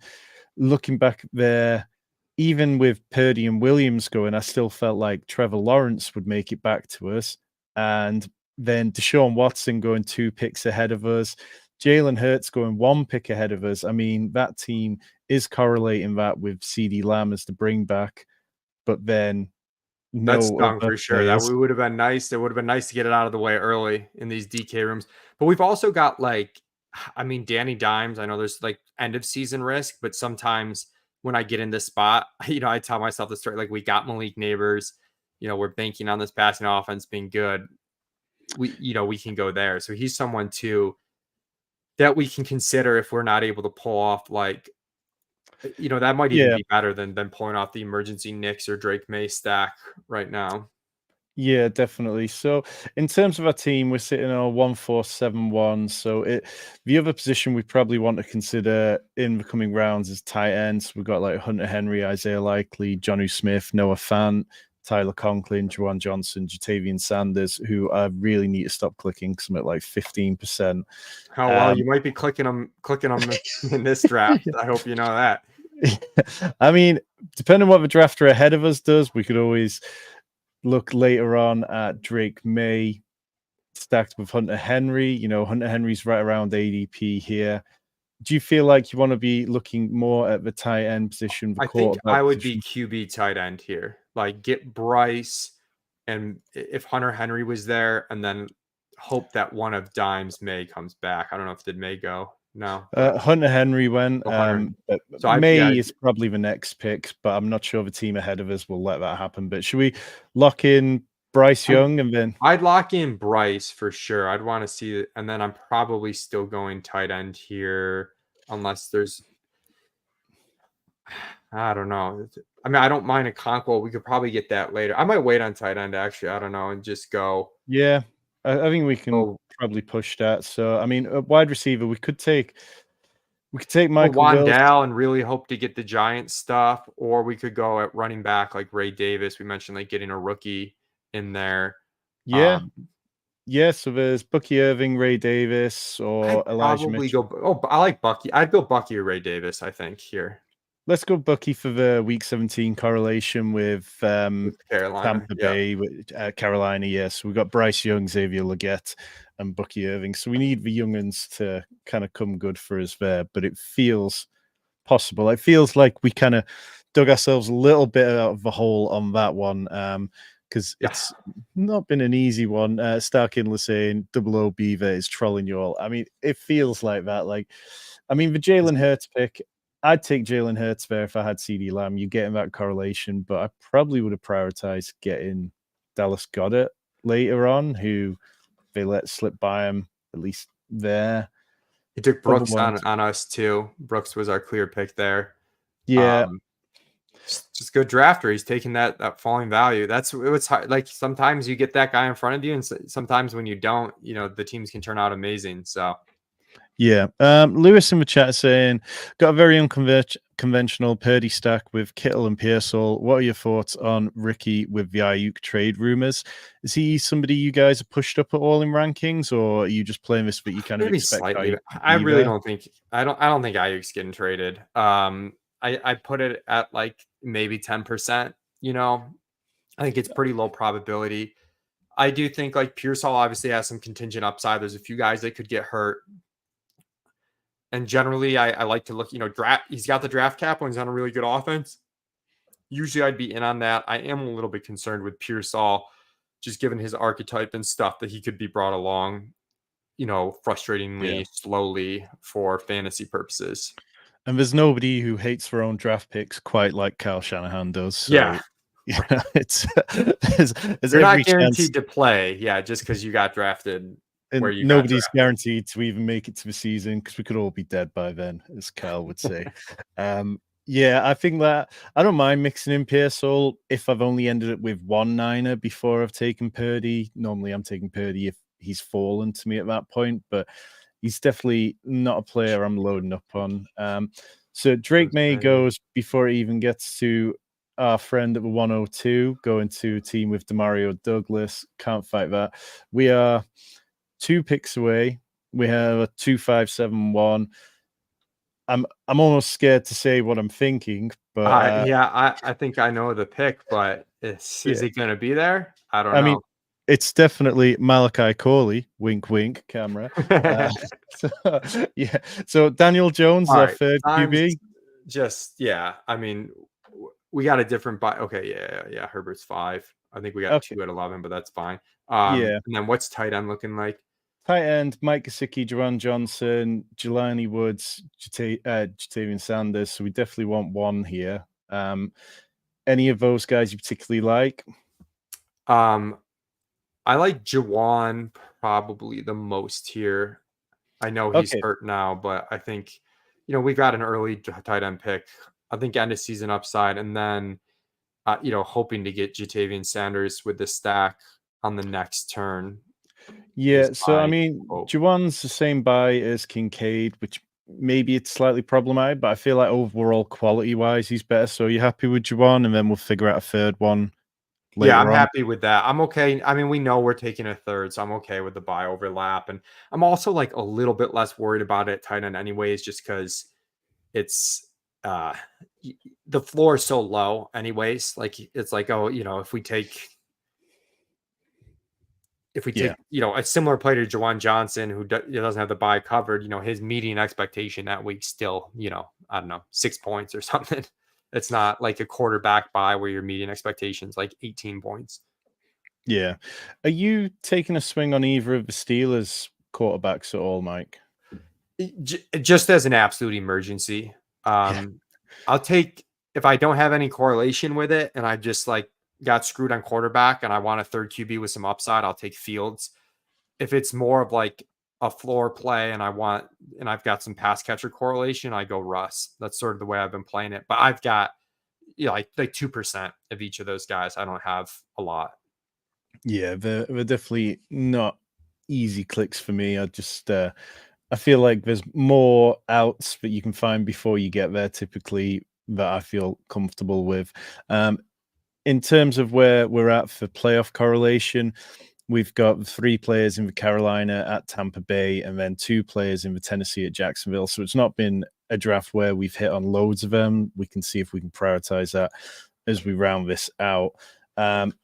looking back there, even with Purdy and Williams going, I still felt like Trevor Lawrence would make it back to us. And then Deshaun Watson going 2 picks ahead of us, Jalen Hurts going 1 pick ahead of us. I mean, that team is correlating that with CeeDee Lamb as the bring back, but then that no stung other for sure. That players. would have been nice. It would have been nice to get it out of the way early in these DK rooms. But we've also got like, I mean, Danny Dimes. I know there's like end of season risk, but sometimes when I get in this spot, I tell myself the story like we got Malik Neighbors. We're banking on this passing offense being good. We can go there. So he's someone too that we can consider if we're not able to pull off like, that might even be better than pulling off the emergency Knicks or Drake May stack right now. Yeah, definitely. So, in terms of our team, we're sitting on a 1-4-7-1. So, the other position we probably want to consider in the coming rounds is tight ends. We've got like Hunter Henry, Isaiah Likely, Jonnu Smith, Noah Fant, Tyler Conklin, Juwan Johnson, Jatavian Sanders, who I really need to stop clicking because I'm at like 15%. Oh well, you might be clicking them in this draft. I hope you know that. I mean, depending on what the drafter ahead of us does, we could always look later on at Drake May stacked with Hunter Henry. Hunter Henry's right around ADP here. Do you feel like you want to be looking more at the tight end position? I think I would be QB tight end here. Like get Bryce, and if Hunter Henry was there, and then hope that one of Dimes May comes back. I don't know if did May go. No, Hunter Henry went. So May is probably the next pick, but I'm not sure the team ahead of us will let that happen. But should we lock in Bryce Young and then? I'd lock in Bryce for sure. I'd want to see it, and then I'm probably still going tight end here, unless there's. I don't know. I mean, I don't mind a Conquo. We could probably get that later. I might wait on tight end actually. I don't know, and just go. Yeah, I think we can probably push that. So I mean, a wide receiver, we could take Michael Wandale and really hope to get the Giants stuff, or we could go at running back like Ray Davis. We mentioned like getting a rookie in there. Yeah. So there's Bucky Irving, Ray Davis, or Elijah Mitchell. I like Bucky. I'd go Bucky or Ray Davis, I think, here. Let's go Bucky for the week 17 correlation with Carolina. Tampa Bay, Carolina. Yes, we've got Bryce Young, Xavier Legette, and Bucky Irving. So we need the young'uns to kind of come good for us there, but it feels possible. It feels like we kind of dug ourselves a little bit out of the hole on that one because it's not been an easy one. Starkindler saying Double O Beaver is trolling you all. I mean, it feels like that. The Jalen Hurts pick, I'd take Jalen Hurts there if I had CeeDee Lamb. You're getting that correlation, but I probably would have prioritized getting Dallas Goedert later on, who they let slip by him, at least there. He took Brooks on us too. Brooks was our clear pick there. Yeah. Just good drafter. He's taking that falling value. It's hard. Like sometimes you get that guy in front of you, and sometimes when you don't, the teams can turn out amazing. So yeah. Lewis in the chat saying, got a very unconventional Purdy stack with Kittle and Pearsall. What are your thoughts on Ricky with the Ayuk trade rumors? Is he somebody you guys have pushed up at all in rankings, or are you just playing this but you kind of expect slightly? I really don't think I don't think Ayuk's getting traded. I put it at like maybe 10%, I think it's pretty low probability. I do think like Pearsall obviously has some contingent upside. There's a few guys that could get hurt. And generally, I like to look, he's got the draft cap when he's on a really good offense. Usually I'd be in on that. I am a little bit concerned with Pearsall, just given his archetype and stuff that he could be brought along, frustratingly slowly for fantasy purposes. And there's nobody who hates their own draft picks quite like Kyle Shanahan does. So, it's you're not guaranteed to play. Yeah, just because you got drafted. And nobody's guaranteed to even make it to the season because we could all be dead by then, as Kyle would say. I think that I don't mind mixing in Pearsall if I've only ended up with one Niner before I've taken Purdy. Normally I'm taking Purdy if he's fallen to me at that point. But he's definitely not a player I'm loading up on. So Drake May goes before he even gets to our friend at the 102, going to a team with Demario Douglas. Can't fight that. We are 2 picks away. We have a 2-5-7-1. I'm almost scared to say what I'm thinking, but yeah, I think I know the pick, but is he going to be there? I don't I know. mean, it's definitely Malachi Corley. Wink, wink, camera. So, yeah. So Daniel Jones, our third QB. Yeah. I mean, we got a different buy. Okay, yeah. Herbert's 5. I think we got 2 at 11, but that's fine. Yeah. And then what's tight end looking like? Tight end, Mike Gesicki, Juwan Johnson, Jelani Woods, Jatavian Sanders. So we definitely want one here. Any of those guys you particularly like? I like Juwan probably the most here. I know he's hurt now, but I think, we've got an early tight end pick. I think end of season upside, and then, hoping to get Jatavian Sanders with the stack on the next turn. Yeah, so I mean, Juwan's the same buy as Kincaid, which maybe it's slightly problematic, but I feel like overall quality-wise, he's better. So you're happy with Juwan, and then we'll figure out a third one later I'm on. happy with that. I'm okay. I mean, we know we're taking a third, so I'm okay with the buy overlap. And I'm also like a little bit less worried about it tight end anyways, just because it's the floor is so low anyways. Like it's like, oh, if we take a similar player to Juwan Johnson who doesn't have the buy covered, his median expectation that week still, I don't know, 6 points or something. It's not like a quarterback buy where your median expectations like 18 points. Yeah. Are you taking a swing on either of the Steelers quarterbacks at all, Mike? Just as an absolute emergency. I'll take, if I don't have any correlation with it and I just like got screwed on quarterback and I want a third QB with some upside, I'll take Fields. If it's more of like a floor play and I've got some pass catcher correlation, I go Russ. That's sort of the way I've been playing it. But I've got like 2% of each of those guys. I don't have a lot. Yeah, they're definitely not easy clicks for me. I feel like there's more outs that you can find before you get there typically that I feel comfortable with. In terms of where we're at for playoff correlation, we've got 3 players in the Carolina at Tampa Bay and then 2 players in the Tennessee at Jacksonville. So it's not been a draft where we've hit on loads of them. We can see if we can prioritize that as we round this out.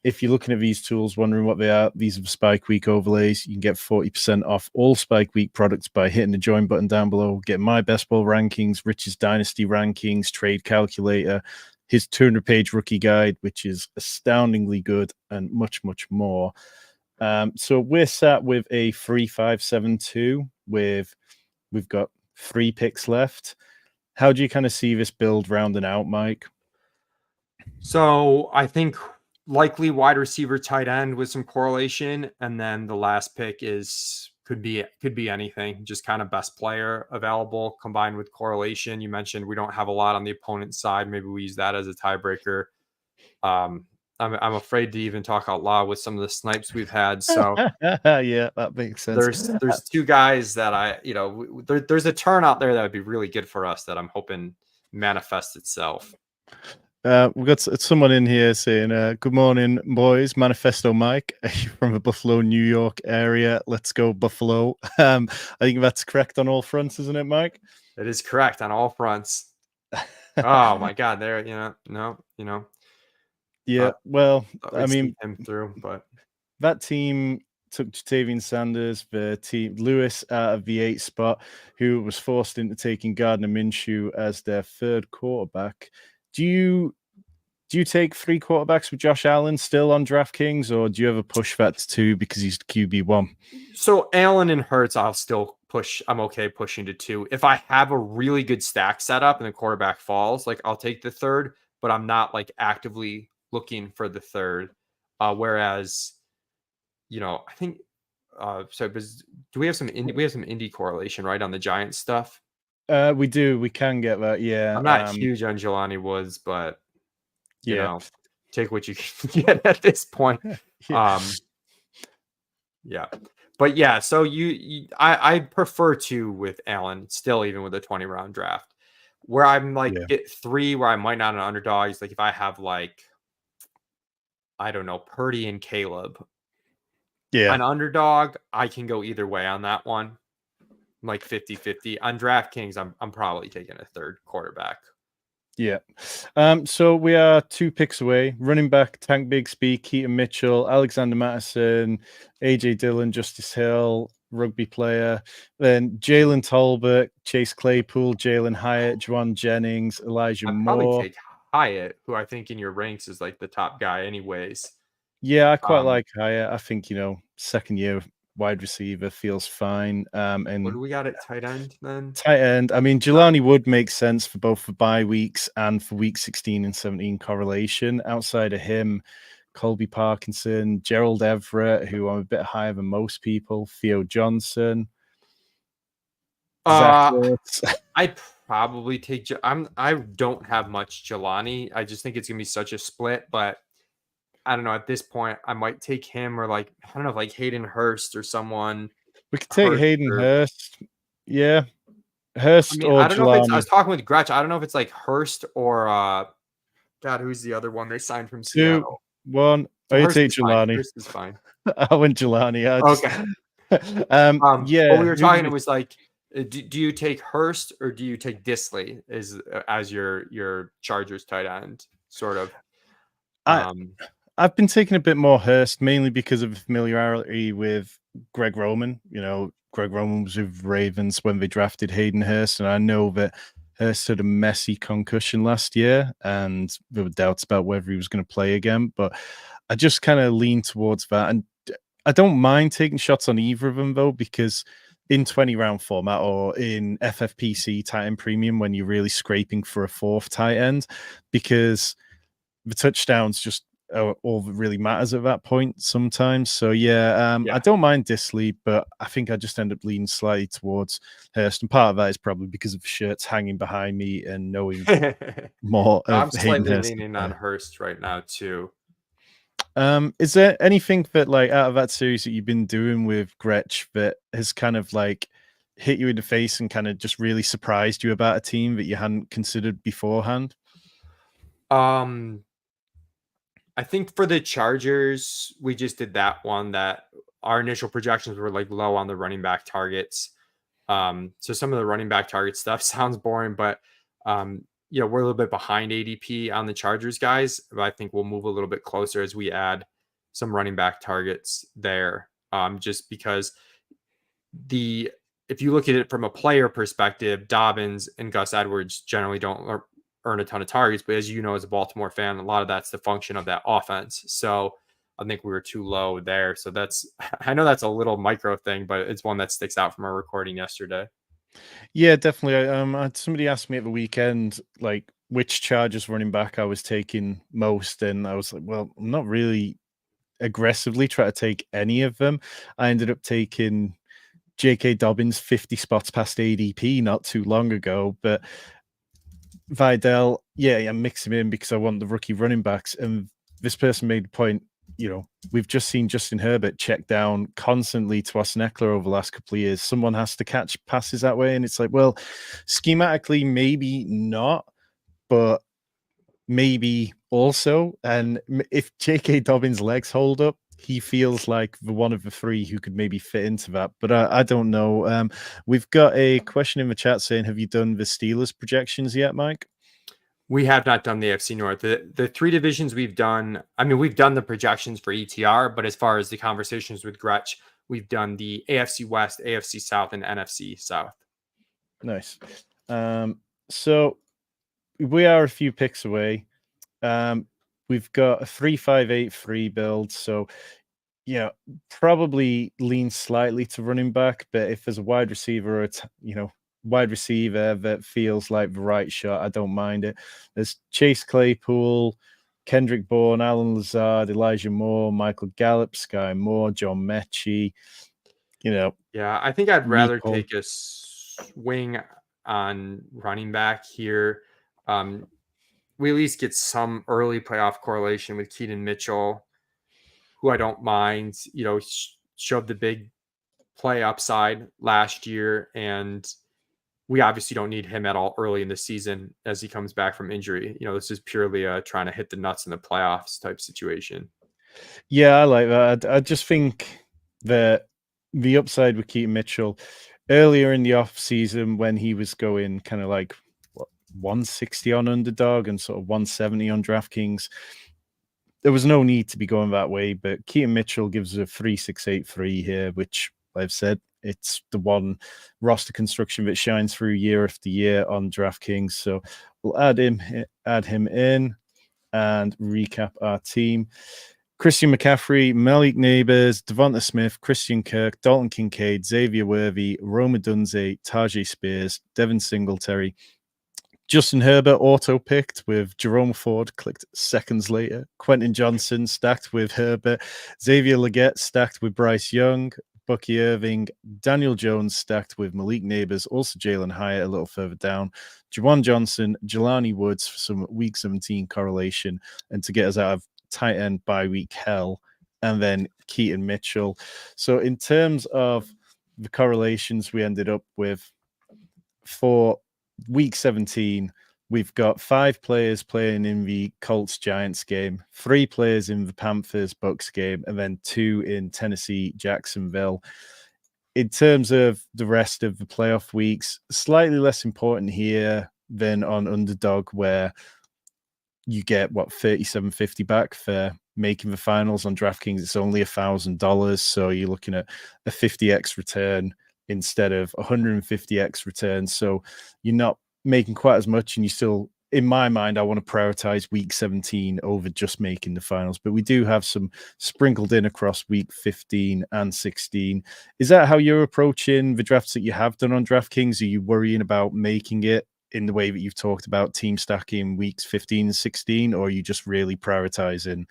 If you're looking at these tools, wondering what they are, these are the Spike Week overlays. You can get 40% off all Spike Week products by hitting the join button down below. Get my best ball rankings, Rich's dynasty rankings, trade calculator, his 200-page rookie guide, which is astoundingly good, and much, much more. So we're sat with a 3-5-7-2 we've got 3 picks left. How do you kind of see this build rounding out, Mike? So I think likely wide receiver, tight end with some correlation, and then the last pick could be anything, just kind of best player available combined with correlation. You mentioned we don't have a lot on the opponent's side. Maybe we use that as a tiebreaker. I'm afraid to even talk out loud with some of the snipes we've had. So yeah, that makes sense. There's 2 guys that there's a turn out there that would be really good for us that I'm hoping manifests itself. We've got someone in here saying, good morning, boys. Manifesto Mike from the Buffalo, New York area. Let's go, Buffalo. I think that's correct on all fronts, isn't it, Mike? It is correct on all fronts. Oh, my God. There, Yeah, well, I mean, him through, but that team took Jatavian Sanders, the team Lewis out of the 8 spot, who was forced into taking Gardner Minshew as their 3rd quarterback. Do you take 3 quarterbacks with Josh Allen still on DraftKings, or do you ever push that to 2 because he's QB1? So Allen and Hurts, I'll still push. I'm okay pushing to 2. If I have a really good stack set up and the quarterback falls, like I'll take the 3rd, but I'm not like actively looking for the 3rd. Whereas, I think. So do we have some indie correlation right on the Giants stuff? We do. We can get that. Yeah. I'm not huge on Jelani Woods, but take what you can get at this point. Yeah. But yeah, so I prefer to with Allen still, even with a 20-round draft, where I'm like Yeah. get 3 where I might not an underdog. Is like if I have like, I don't know, Purdy and Caleb, Yeah. an underdog, I can go either way on that one, like 50-50. On DraftKings, I'm probably taking a third quarterback. Yeah. So we are 2 picks away. Running back, Tank Bigsby, Keaton Mitchell, Alexander Mattison, AJ Dillon, Justice Hill, rugby player. Then Jalen Tolbert, Chase Claypool, Jalen Hyatt, Juwan Jennings, Elijah I'd probably Moore. take Hyatt, who I think in your ranks is like the top guy anyways. Yeah, I quite Um, like Hyatt. I think, second year wide receiver feels fine. what And do we got at tight end then? tight end, I mean, Uh, Jelani would make sense for both the bye weeks and for week 16 and 17 correlation. Outside of him, Colby Parkinson, Gerald Everett, who I'm a bit higher than most people, Theo Johnson, Zach uh Ertz. I'd probably take I don't have much Jelani. I just think it's gonna be such a split, but I don't know. At this point, I might take him or like I don't know, like Hayden Hurst or someone. We could take Hurst Hayden or Hurst. Yeah, I Hurst mean, or I don't know if it's I was Jelani. talking with Gretch. I don't know if it's like Hurst or God, who's the other one they signed from 2, Seattle? 1. Oh, you Hurst take is fine. Jelani. Hurst is fine. I went Jelani. I just, Okay. But yeah. we were Who did talking. we? It was like, do you take Hurst or do you take Disley as your Chargers tight end? Sort of. I Um, I've been taking a bit more Hurst, mainly because of familiarity with Greg Roman. Greg Roman was with Ravens when they drafted Hayden Hurst, and I know that Hurst had a messy concussion last year, and there were doubts about whether he was going to play again. But I just kind of lean towards that, and I don't mind taking shots on either of them though, because in 20-round format or in FFPC tight end premium, when you're really scraping for a fourth tight end, because the touchdowns just are all that really matters at that point sometimes. So yeah, I yeah. don't mind Disley, but I think I just end up leaning slightly towards Hurst, and part of that is probably because of the shirts hanging behind me and knowing more of I'm Hayden slightly Hurst. leaning on Hurst right now too. Is there anything that, like, out of that series that you've been doing with Gretsch that has kind of like hit you in the face and kind of just really surprised you about a team that you hadn't considered beforehand? Um, I think for the Chargers, we just did that one that our initial projections were like low on the running back targets. So some of the running back target stuff sounds boring, but we're a little bit behind ADP on the Chargers guys, but I think we'll move a little bit closer as we add some running back targets there. Just because the if you look at it from a player perspective, Dobbins and Gus Edwards generally don't earn a ton of targets, but as you know, as a Baltimore fan, a lot of that's the function of that offense. So I think we were too low there. So I know that's a little micro thing, but it's one that sticks out from our recording yesterday. Yeah, definitely. I had somebody asked me at the weekend, like, which Chargers running back I was taking most, and I was like, well, I'm not really aggressively trying to take any of them. I ended up taking J.K. Dobbins 50 spots past ADP not too long ago, but Vidal, yeah, I mix him in because I want the rookie running backs. And this person made the point, we've just seen Justin Herbert check down constantly to Austin Eckler over the last couple of years. Someone has to catch passes that way. And it's like, well, schematically, maybe not, but maybe also. And if J.K. Dobbins' legs hold up, he feels like the one of the three who could maybe fit into that. But I don't know. We've got a question in the chat saying, have you done the Steelers projections yet, Mike? We have not done the AFC North. The three divisions we've done, I mean, we've done the projections for ETR, but as far as the conversations with Gretsch, we've done the AFC West, AFC South, and NFC South. Nice. So we are a few picks away. We've got a 3-5-8-3 build. So yeah, probably lean slightly to running back, but if there's a wide receiver or wide receiver that feels like the right shot, I don't mind it. There's Chase Claypool, Kendrick Bourne, Alan Lazard, Elijah Moore, Michael Gallup, Sky Moore, John Mechie, Yeah, I think I'd rather Nicole. take a swing on running back here. We at least get some early playoff correlation with Keaton Mitchell, who I don't mind, showed the big play upside last year, and we obviously don't need him at all early in the season as he comes back from injury. This is purely trying to hit the nuts in the playoffs type situation. Yeah, I like that. I just think that the upside with Keaton Mitchell earlier in the off season when he was going kind of like 160 on underdog and sort of 170 on DraftKings, there was no need to be going that way. But Keaton Mitchell gives a 3.683 here, which I've said it's the one roster construction that shines through year after year on DraftKings. So we'll add him in and recap our team. Christian McCaffrey, Malik Neighbors, Devonta Smith, Christian Kirk, Dalton Kincaid, Xavier Worthy, Roma Dunze, Tajay Spears, Devin Singletary, Justin Herbert auto-picked with Jerome Ford clicked seconds later. Quentin Johnson stacked with Herbert. Xavier Legette stacked with Bryce Young. Bucky Irving. Daniel Jones stacked with Malik Neighbors. Also Jalen Hyatt a little further down. Juwan Johnson. Jelani Woods for some Week 17 correlation. And to get us out of tight end bye week hell. And then Keaton Mitchell. So in terms of the correlations we ended up with for Week 17, we've got 5 players playing in the Colts-Giants game, 3 players in the Panthers-Bucks game, and then 2 in Tennessee-Jacksonville. In terms of the rest of the playoff weeks, slightly less important here than on Underdog, where you get, $37.50 back for making the finals. On DraftKings, it's only $1,000, so you're looking at a 50x return instead of 150x returns. So you're not making quite as much, and you still, in my mind, I want to prioritize Week 17 over just making the finals. But we do have some sprinkled in across Week 15 and 16. Is that how you're approaching the drafts that you have done on DraftKings? Are you worrying about making it in the way that you've talked about team stacking Weeks 15 and 16, or are you just really prioritizing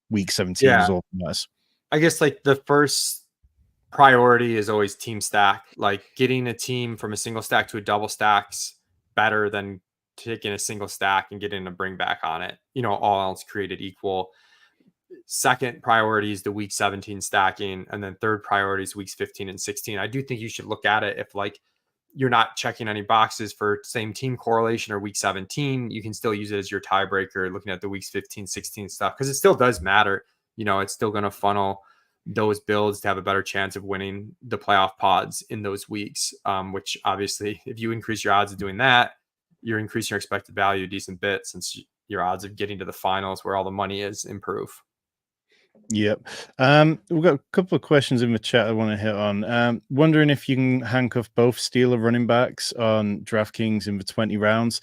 Week 17 as all matters? I guess like the first priority is always team stack. Like getting a team from a single stack to a double stack's better than taking a single stack and getting a bring back on it. All else created equal. Second priority is the Week 17 stacking, and then third priority is Weeks 15 and 16. I do think you should look at it if like you're not checking any boxes for same team correlation or Week 17. You can still use it as your tiebreaker, looking at the Weeks 15, 16 stuff, because it still does matter. It's still going to funnel those builds to have a better chance of winning the playoff pods in those weeks, which obviously if you increase your odds of doing that, you're increasing your expected value a decent bit, since your odds of getting to the finals where all the money is improve. Yep. We've got a couple of questions in the chat I want to hit on. Wondering if you can handcuff both Steeler running backs on DraftKings in the 20 rounds.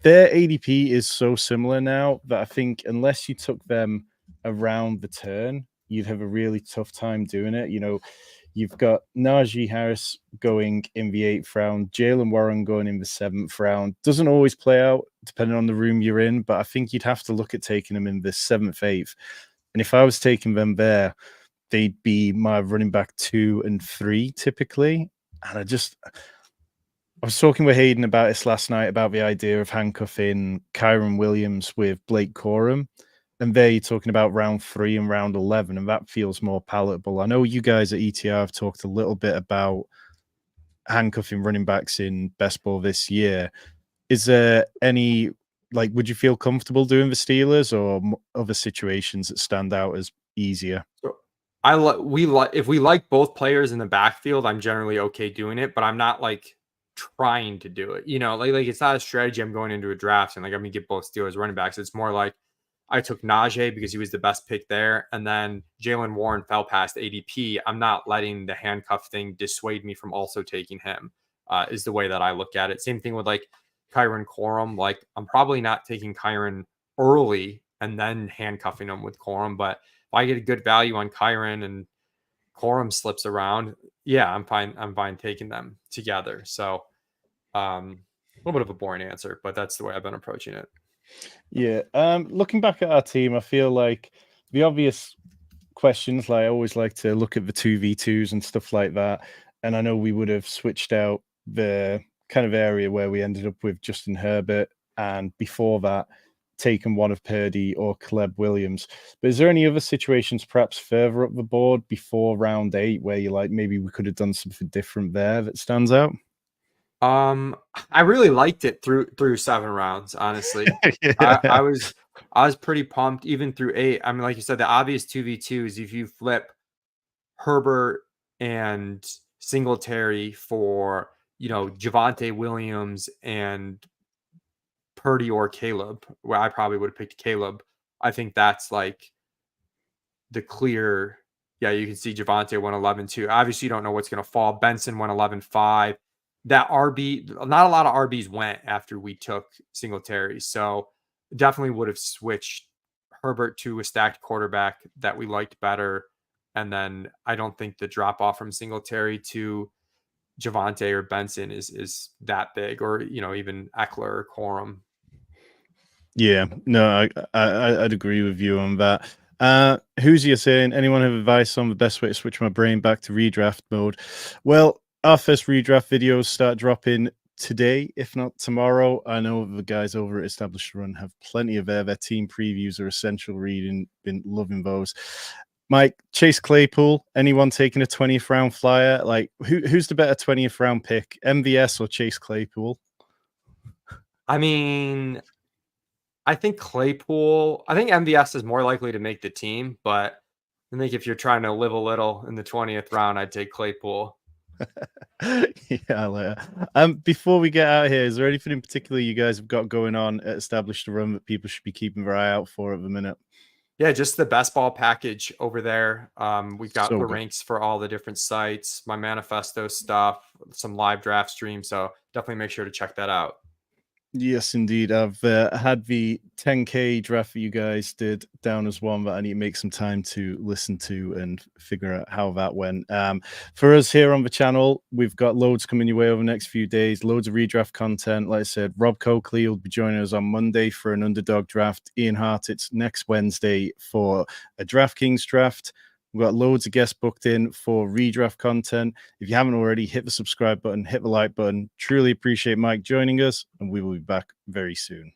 Their ADP is so similar now that I think unless you took them around the turn, you'd have a really tough time doing it. You've got Najee Harris going in the 8th round, Jaylen Warren going in the 7th round. Doesn't always play out depending on the room you're in, but I think you'd have to look at taking them in the 7th, 8th. And if I was taking them there, they'd be my running back 2 and 3 typically. And I was talking with Hayden about this last night, about the idea of handcuffing Kyren Williams with Blake Corum. And there you're talking about round 3 and round 11, and that feels more palatable. I know you guys at ETR have talked a little bit about handcuffing running backs in best ball this year. Is there any, would you feel comfortable doing the Steelers, or other situations that stand out as easier? So if we like both players in the backfield, I'm generally okay doing it, but I'm not trying to do it. It's not a strategy I'm going into a draft and I'm gonna get both Steelers running backs. It's more like I took Najee because he was the best pick there, and then Jaylen Warren fell past ADP. I'm not letting the handcuff thing dissuade me from also taking him. Is the way that I look at it. Same thing with Kyren Corum. I'm probably not taking Kyren early and then handcuffing him with Corum, but if I get a good value on Kyren and Corum slips around, yeah, I'm fine. I'm fine taking them together. So a little bit of a boring answer, but that's the way I've been approaching it. Yeah. Looking back at our team, I feel like the obvious questions, I always like to look at the 2v2s and stuff like that. And I know we would have switched out the kind of area where we ended up with Justin Herbert, and before that, taken one of Purdy or Caleb Williams. But is there any other situations perhaps further up the board before round 8 where you're like, maybe we could have done something different there that stands out? I really liked it through 7 rounds, honestly. I, Yeah. I was I was pretty pumped even through 8. I mean, like you said, the obvious 2v2 is if you flip Herbert and Singletary for, Javonte Williams and Purdy or Caleb, where I probably would have picked Caleb. I think that's like the clear. Yeah, you can see Javonte 111 too. Obviously, you don't know what's going to fall. Benson 111.5. That RB, not a lot of RBs went after we took Singletary. So definitely would have switched Herbert to a stacked quarterback that we liked better. And then I don't think the drop off from Singletary to Javonte or Benson is that big, or even Eckler or Corum. Yeah, no, I'd agree with you on that. Who's you saying? Anyone have advice on the best way to switch my brain back to redraft mode? Well, our first redraft videos start dropping today, if not tomorrow. I know the guys over at Established Run have plenty of their team previews are essential reading. Been loving those. Mike, Chase Claypool, anyone taking a 20th round flyer? Like, who's the better 20th round pick, MVS or Chase Claypool? I mean, I think MVS is more likely to make the team, but I think if you're trying to live a little in the 20th round, I'd take Claypool. Yeah, later. Before we get out of here, is there anything in particular you guys have got going on at Established Run that people should be keeping their eye out for at the minute? Yeah, just the best ball package over there. We've got So the good. ranks for all the different sites, my manifesto stuff, some live draft streams. So definitely make sure to check that out. Yes, indeed. I've had the 10K draft that you guys did down as one that I need to make some time to listen to and figure out how that went. For us here on the channel, we've got loads coming your way over the next few days, loads of redraft content. Like I said, Rob Coakley will be joining us on Monday for an underdog draft. Ian Hart, it's next Wednesday for a Draftkings draft. We've got loads of guests booked in for redraft content. If you haven't already, hit the subscribe button, hit the like button. Truly appreciate Mike joining us, and we will be back very soon.